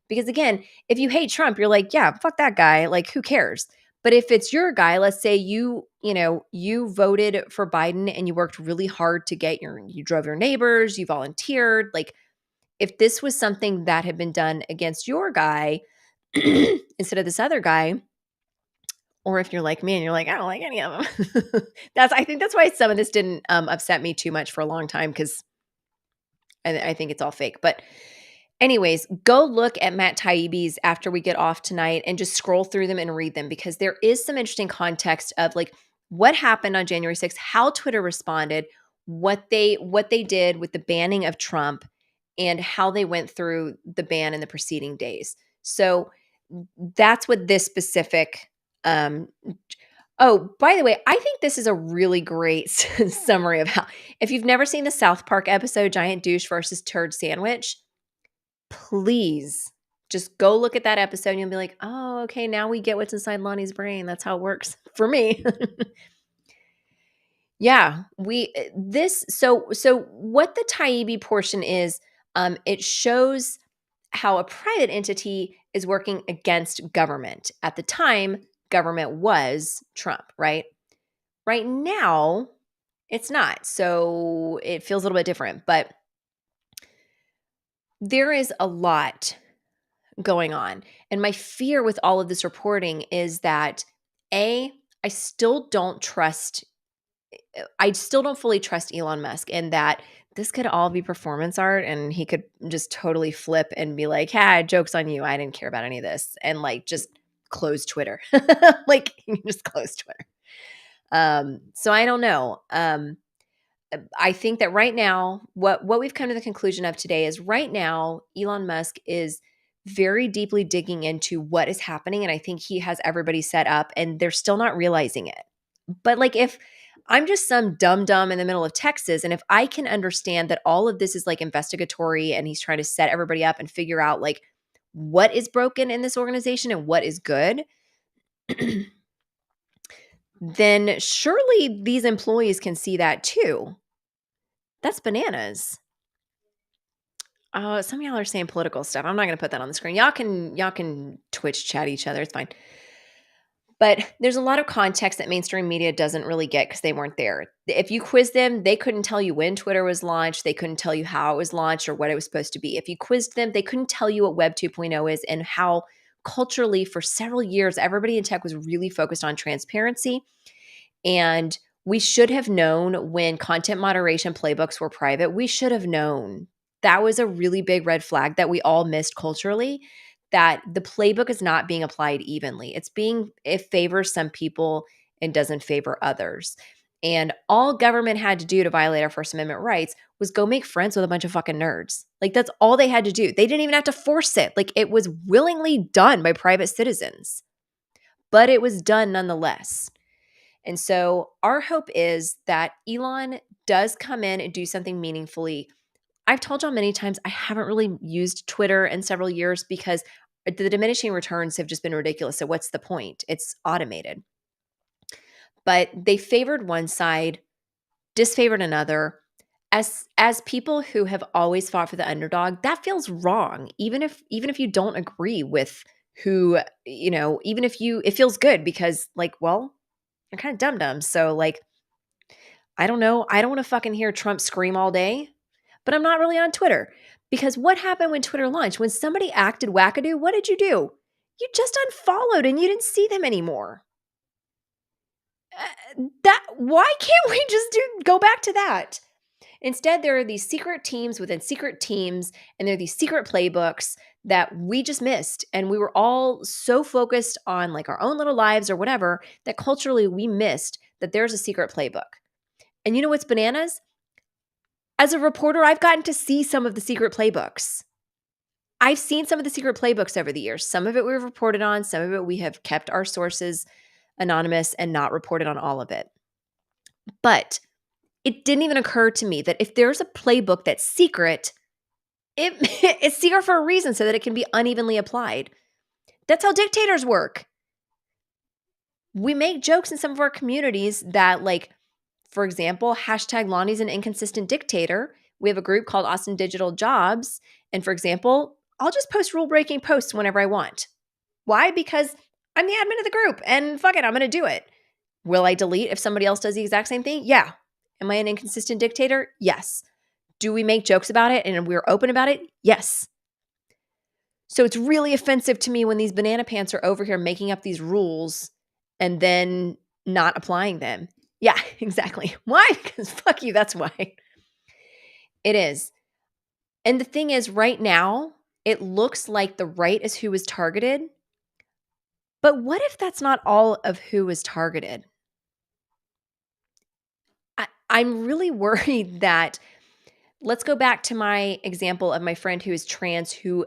[SPEAKER 1] Because again, if you hate Trump, you're like, yeah, fuck that guy. Like, who cares? But if it's your guy, let's say you voted for Biden and you worked really hard to get you drove your neighbors, you volunteered. Like, if this was something that had been done against your guy instead of this other guy, or if you're like me and you're like, I don't like any of them. I think that's why some of this didn't upset me too much for a long time, because I think it's all fake. But anyways, go look at Matt Taibbi's after we get off tonight and just scroll through them and read them, because there is some interesting context of like what happened on January 6th, how Twitter responded, what they did with the banning of Trump, and how they went through the ban in the preceding days. So that's what this specific oh, by the way, I think this is a really great summary of how, if you've never seen the South Park episode, Giant Douche versus Turd Sandwich, please just go look at that episode and you'll be like, oh, okay, now we get what's inside Lonnie's brain. That's how it works for me. Yeah, so what the Taibbi portion is, it shows how a private entity is working against government. At the time, government was Trump, right? Right now, it's not. So it feels a little bit different, but there is a lot going on. And my fear with all of this reporting is that I still don't fully trust Elon Musk, and that this could all be performance art and he could just totally flip and be like, "Ha, joke's on you. I didn't care about any of this." And like just close Twitter. Like just close Twitter. So I don't know. I think that right now, what we've come to the conclusion of today is right now, Elon Musk is very deeply digging into what is happening. And I think he has everybody set up and they're still not realizing it. But like, if I'm just some dum-dum in the middle of Texas, and if I can understand that all of this is like investigatory and he's trying to set everybody up and figure out like what is broken in this organization and what is good, then surely these employees can see that too. That's bananas. Oh, some of y'all are saying political stuff. I'm not going to put that on the screen. Y'all can Twitch chat each other. It's fine. But there's a lot of context that mainstream media doesn't really get because they weren't there. If you quiz them, they couldn't tell you when Twitter was launched. They couldn't tell you how it was launched or what it was supposed to be. If you quizzed them, they couldn't tell you what Web 2.0 is and how culturally for several years, everybody in tech was really focused on transparency. And we should have known when content moderation playbooks were private. We should have known. That was a really big red flag that we all missed culturally, that the playbook is not being applied evenly. It favors some people and doesn't favor others. And all government had to do to violate our First Amendment rights was go make friends with a bunch of fucking nerds. Like, that's all they had to do. They didn't even have to force it. Like, it was willingly done by private citizens, but it was done nonetheless. And so our hope is that Elon does come in and do something meaningfully. I've told y'all many times I haven't really used Twitter in several years because the diminishing returns have just been ridiculous. So what's the point? It's automated. But they favored one side, disfavored another. As people who have always fought for the underdog, that feels wrong. Even if you don't agree with who, even if it feels good because like, well, They're kind of dum-dums. So, like, I don't know. I don't want to fucking hear Trump scream all day, but I'm not really on Twitter because what happened when Twitter launched? When somebody acted wackadoo, what did you do? You just unfollowed and you didn't see them anymore. That why can't we just go back to that? Instead, there are these secret teams within secret teams, and there are these secret playbooks that we just missed. And we were all so focused on like our own little lives or whatever that culturally we missed that there's a secret playbook. And you know what's bananas? As a reporter, I've gotten to see some of the secret playbooks. I've seen some of the secret playbooks over the years. Some of it we've reported on, some of it we have kept our sources anonymous and not reported on all of it. But it didn't even occur to me that if there's a playbook that's secret, it's secret for a reason so that it can be unevenly applied. That's how dictators work. We make jokes in some of our communities that, like, for example, hashtag Lonnie's an inconsistent dictator. We have a group called Austin Digital Jobs. And for example, I'll just post rule-breaking posts whenever I want. Why? Because I'm the admin of the group and fuck it, I'm going to do it. Will I delete if somebody else does the exact same thing? Yeah. Am I an inconsistent dictator? Yes. Do we make jokes about it and we're open about it? Yes. So it's really offensive to me when these banana pants are over here making up these rules and then not applying them. Yeah, exactly. Why? Because fuck you, that's why. It is. And the thing is, right now, it looks like the right is who is targeted. But what if that's not all of who is targeted? I'm really worried that, let's go back to my example of my friend who is trans, who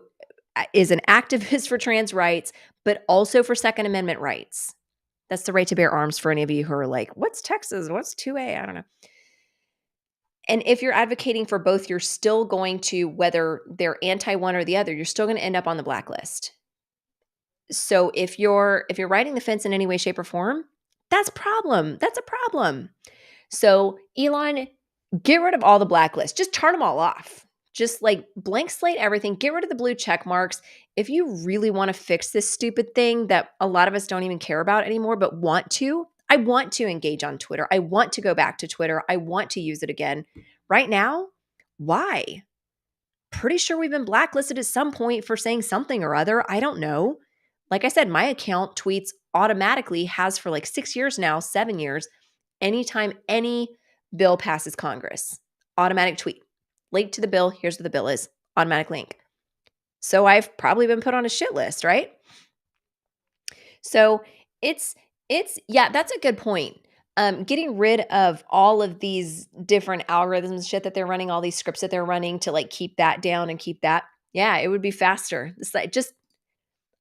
[SPEAKER 1] is an activist for trans rights, but also for Second Amendment rights. That's the right to bear arms for any of you who are like, what's Texas? What's 2A? I don't know. And if you're advocating for both, you're still going to, whether they're anti one or the other, you're still going to end up on the blacklist. So if you're riding the fence in any way, shape, or form, that's a problem. That's a problem. So Elon, get rid of all the blacklists. Just turn them all off. Just like blank slate everything. Get rid of the blue check marks. If you really want to fix this stupid thing that a lot of us don't even care about anymore, but want to, I want to engage on Twitter. I want to go back to Twitter. I want to use it again. Right now, why? Pretty sure we've been blacklisted at some point for saying something or other. I don't know. Like I said, my account tweets automatically, has for like 6 years now, 7 years, anytime any bill passes Congress. Automatic tweet. Link to the bill. Here's what the bill is. Automatic link. So I've probably been put on a shit list, right? So it's yeah, that's a good point. Getting rid of all of these different algorithms, shit that they're running, all these scripts that they're running to like keep that down and keep that. Yeah, it would be faster. It's like, just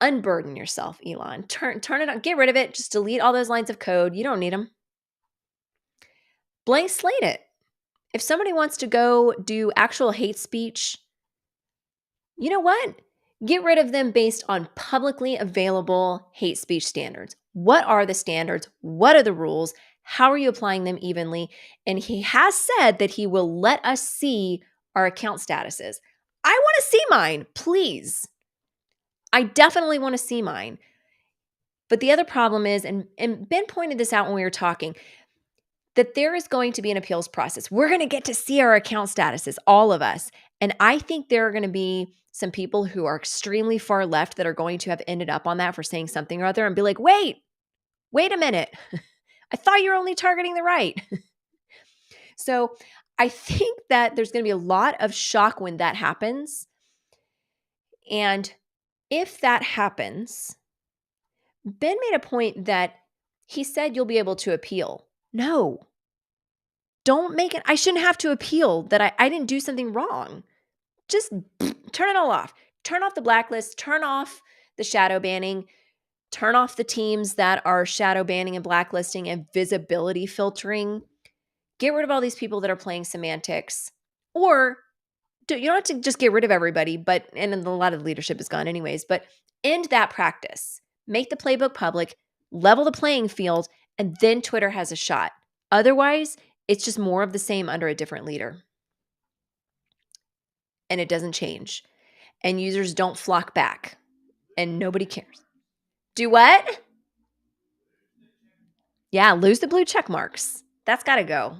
[SPEAKER 1] unburden yourself, Elon. Turn it on. Get rid of it. Just delete all those lines of code. You don't need them. Blank slate it. If somebody wants to go do actual hate speech, you know what? Get rid of them based on publicly available hate speech standards. What are the standards? What are the rules? How are you applying them evenly? And he has said that he will let us see our account statuses. I want to see mine, please. I definitely want to see mine. But the other problem is, and Ben pointed this out when we were talking, that there is going to be an appeals process. We're going to get to see our account statuses, all of us. And I think there are going to be some people who are extremely far left that are going to have ended up on that for saying something or other and be like, wait a minute. I thought you were only targeting the right. So I think that there's going to be a lot of shock when that happens. And if that happens, Ben made a point that he said you'll be able to appeal. No. Don't make it. I shouldn't have to appeal that I didn't do something wrong. Just turn it all off. Turn off the blacklist. Turn off the shadow banning. Turn off the teams that are shadow banning and blacklisting and visibility filtering. Get rid of all these people that are playing semantics. Or you don't have to just get rid of everybody, and a lot of the leadership is gone anyways, but end that practice. Make the playbook public, level the playing field, and then Twitter has a shot. Otherwise, it's just more of the same under a different leader. And it doesn't change. And users don't flock back. And nobody cares. Do what? Yeah, lose the blue check marks. That's got to go.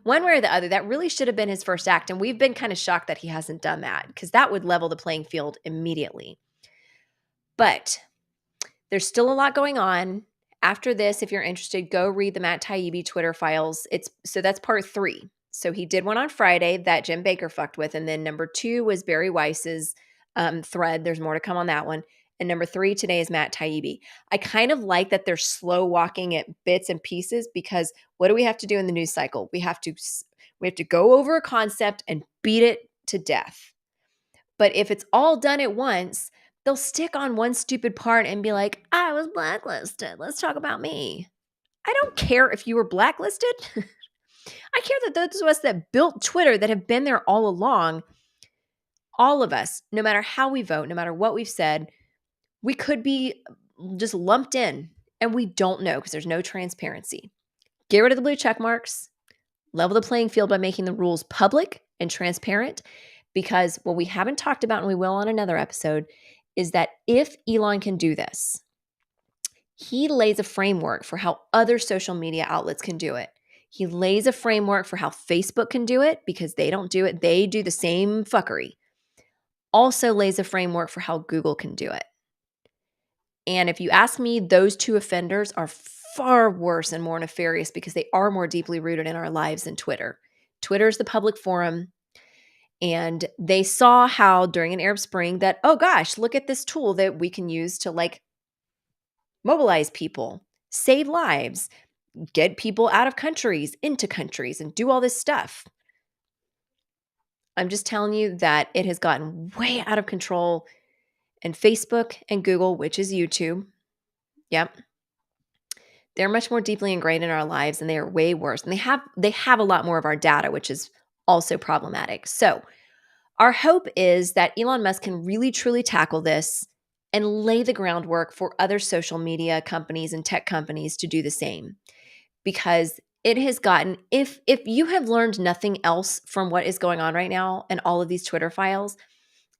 [SPEAKER 1] One way or the other, that really should have been his first act. And we've been kind of shocked that he hasn't done that because that would level the playing field immediately. But there's still a lot going on. After this, if you're interested, go read the Matt Taibbi Twitter files. So that's part 3. So he did one on Friday that Jim Baker fucked with. And then number 2 was Barry Weiss's thread. There's more to come on that one. And number 3 today is Matt Taibbi. I kind of like that they're slow walking it bits and pieces because what do we have to do in the news cycle? We have to go over a concept and beat it to death. But if it's all done at once, they'll stick on one stupid part and be like, I was blacklisted. Let's talk about me. I don't care if you were blacklisted. I care that those of us that built Twitter that have been there all along, all of us, no matter how we vote, no matter what we've said, we could be just lumped in and we don't know because there's no transparency. Get rid of the blue check marks, level the playing field by making the rules public and transparent. Because what we haven't talked about, and we will on another episode, is that if Elon can do this, he lays a framework for how other social media outlets can do it. He lays a framework for how Facebook can do it because they don't do it. They do the same fuckery. Also lays a framework for how Google can do it. And if you ask me, those two offenders are far worse and more nefarious because they are more deeply rooted in our lives than Twitter. Twitter is the public forum. And they saw how during an Arab Spring that, oh gosh, look at this tool that we can use to like mobilize people, save lives, get people out of countries, into countries, and do all this stuff. I'm just telling you that it has gotten way out of control. And Facebook and Google, which is YouTube, yep, they're much more deeply ingrained in our lives and they are way worse. And they have a lot more of our data, which is also problematic. So our hope is that Elon Musk can really truly tackle this and lay the groundwork for other social media companies and tech companies to do the same. Because it has gotten, if you have learned nothing else from what is going on right now and all of these Twitter files,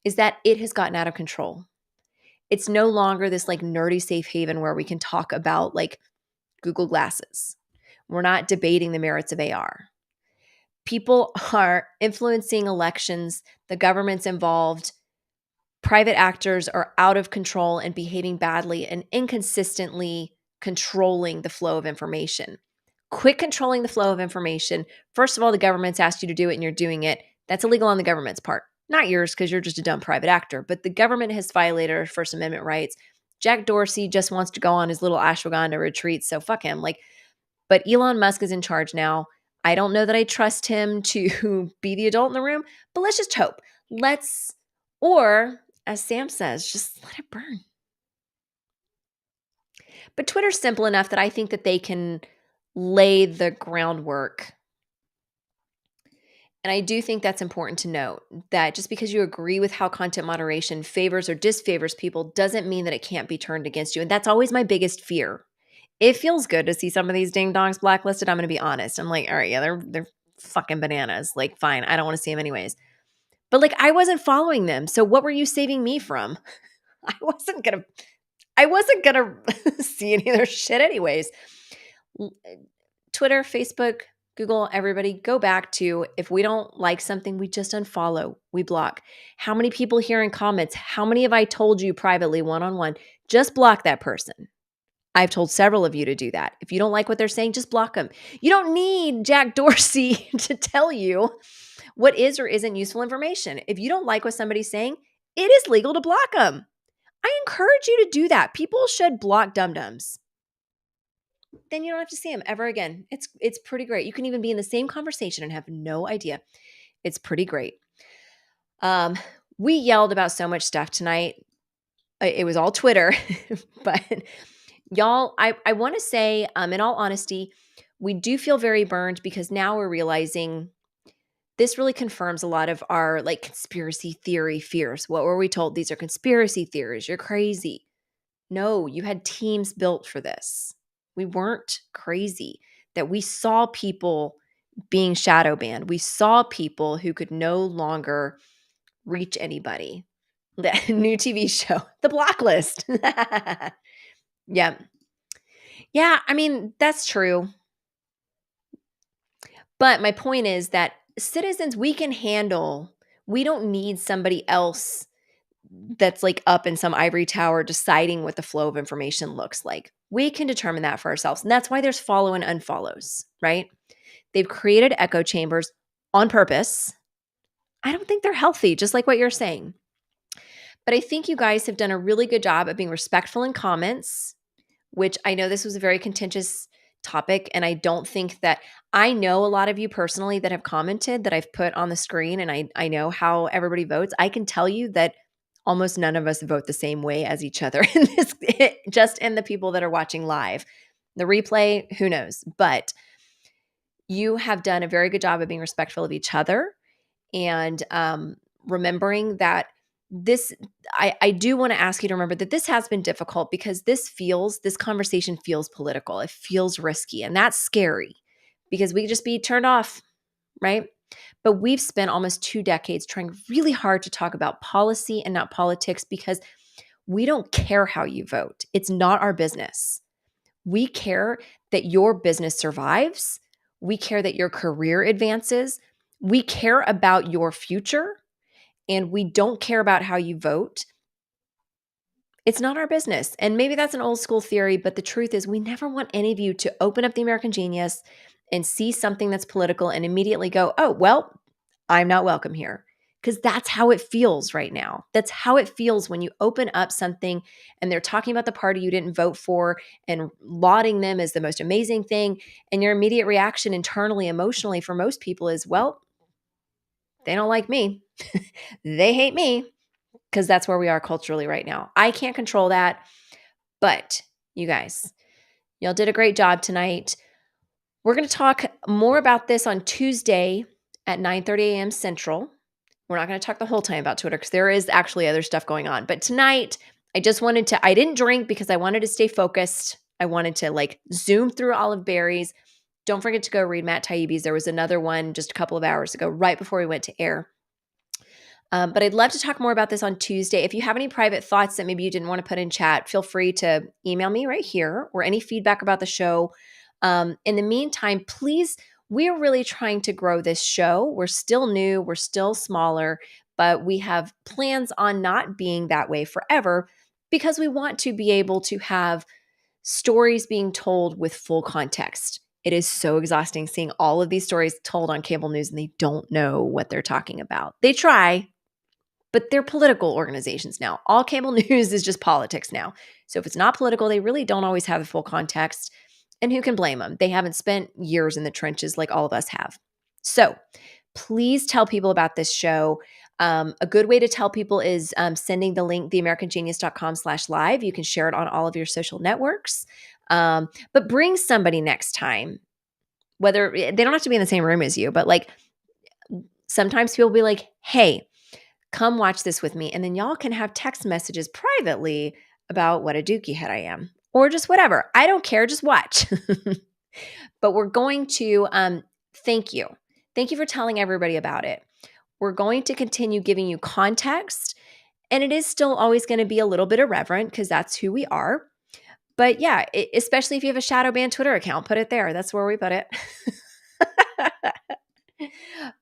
[SPEAKER 1] is that it has gotten out of control. It's no longer this like nerdy safe haven where we can talk about like Google Glasses. We're not debating the merits of AR. People are influencing elections, the government's involved, private actors are out of control and behaving badly and inconsistently controlling the flow of information. Quit controlling the flow of information. First of all, the government's asked you to do it and you're doing it. That's illegal on the government's part. Not yours because you're just a dumb private actor, but the government has violated our First Amendment rights. Jack Dorsey just wants to go on his little ashwagandha retreat, so fuck him. But Elon Musk is in charge now. I don't know that I trust him to be the adult in the room, but let's just hope. Or as Sam says, just let it burn. But Twitter's simple enough that I think that they can lay the groundwork. And I do think that's important to note that just because you agree with how content moderation favors or disfavors people doesn't mean that it can't be turned against you. And that's always my biggest fear. It feels good to see some of these ding dongs blacklisted. I'm going to be honest. I'm like, all right, yeah, they're fucking bananas. Like, fine, I don't want to see them anyways. But like, I wasn't following them. So what were you saving me from? I wasn't gonna see any of their shit anyways. Twitter, Facebook, Google, everybody, go back to if we don't like something, we just unfollow, we block. How many people here in comments? How many have I told you privately, one-on-one? Just block that person. I've told several of you to do that. If you don't like what they're saying, just block them. You don't need Jack Dorsey to tell you what is or isn't useful information. If you don't like what somebody's saying, it is legal to block them. I encourage you to do that. People should block dum-dums. Then you don't have to see them ever again. It's pretty great. You can even be in the same conversation and have no idea. It's pretty great. We yelled about so much stuff tonight. It was all Twitter, but y'all, I want to say, in all honesty, we do feel very burned because now we're realizing this really confirms a lot of our like conspiracy theory fears. What were we told? These are conspiracy theories. You're crazy. No, you had teams built for this. We weren't crazy. That we saw people being shadow banned. We saw people who could no longer reach anybody. The new TV show, The Blacklist. Yeah. Yeah, I mean, that's true. But my point is that citizens, we can handle, we don't need somebody else that's like up in some ivory tower deciding what the flow of information looks like. We can determine that for ourselves. And that's why there's follow and unfollows, right? They've created echo chambers on purpose. I don't think they're healthy, just like what you're saying. But I think you guys have done a really good job of being respectful in comments, which I know this was a very contentious topic. And I don't think that I know a lot of you personally that have commented that I've put on the screen, and I know how everybody votes. I can tell you that almost none of us vote the same way as each other in this, just in the people that are watching live. The replay, who knows? But you have done a very good job of being respectful of each other and remembering that this, I do want to ask you to remember that this has been difficult because this conversation feels political. It feels risky, and that's scary because we could just be turned off, right? But we've spent almost 2 decades trying really hard to talk about policy and not politics because we don't care how you vote. It's not our business. We care that your business survives. We care that your career advances. We care about your future, and we don't care about how you vote. It's not our business. And maybe that's an old school theory, but the truth is, we never want any of you to open up the American Genius and see something that's political and immediately go, oh, well, I'm not welcome here. Because that's how it feels right now. That's how it feels when you open up something and they're talking about the party you didn't vote for and lauding them as the most amazing thing. And your immediate reaction internally, emotionally, for most people is, well, they don't like me. They hate me, because that's where we are culturally right now. I can't control that. But you guys, y'all did a great job tonight. We're going to talk more about this on Tuesday at 9:30 a.m. Central. We're not going to talk the whole time about Twitter because there is actually other stuff going on. But tonight, I didn't drink because I wanted to stay focused. I wanted to like zoom through Olive Berry's. Don't forget to go read Matt Taibbi's. There was another one just a couple of hours ago, right before we went to air. But I'd love to talk more about this on Tuesday. If you have any private thoughts that maybe you didn't want to put in chat, feel free to email me right here, or any feedback about the show. In the meantime, please, we're really trying to grow this show. We're still new, we're still smaller, but we have plans on not being that way forever because we want to be able to have stories being told with full context. It is so exhausting seeing all of these stories told on cable news and they don't know what they're talking about. They try, but they're political organizations now. All cable news is just politics now. So if it's not political, they really don't always have the full context. And who can blame them? They haven't spent years in the trenches like all of us have. So please tell people about this show. A good way to tell people is sending the link, theamericangenius.com/live. You can share it on all of your social networks. But bring somebody next time. Whether they don't have to be in the same room as you, but like sometimes people will be like, hey, come watch this with me. And then y'all can have text messages privately about what a dookie head I am, or just whatever. I don't care. Just watch. But we're going to thank you. Thank you for telling everybody about it. We're going to continue giving you context. And it is still always going to be a little bit irreverent because that's who we are. But yeah, especially if you have a shadow banned Twitter account, put it there. That's where we put it.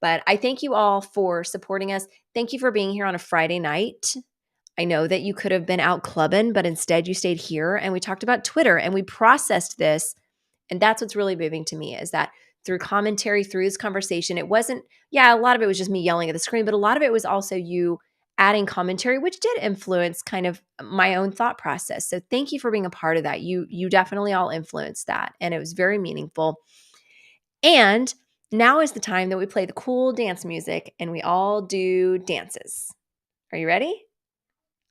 [SPEAKER 1] But I thank you all for supporting us. Thank you for being here on a Friday night. I know that you could have been out clubbing, but instead you stayed here and we talked about Twitter and we processed this. And that's what's really moving to me is that through commentary, through this conversation, it wasn't, a lot of it was just me yelling at the screen, but a lot of it was also you adding commentary, which did influence kind of my own thought process. So thank you for being a part of that. You definitely all influenced that. And it was very meaningful. And now is the time that we play the cool dance music and we all do dances. Are you ready?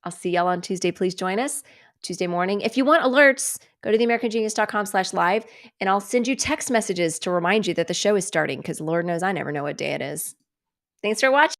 [SPEAKER 1] I'll see y'all on Tuesday. Please join us Tuesday morning. If you want alerts, go to theamericangenius.com/live and I'll send you text messages to remind you that the show is starting because Lord knows I never know what day it is. Thanks for watching.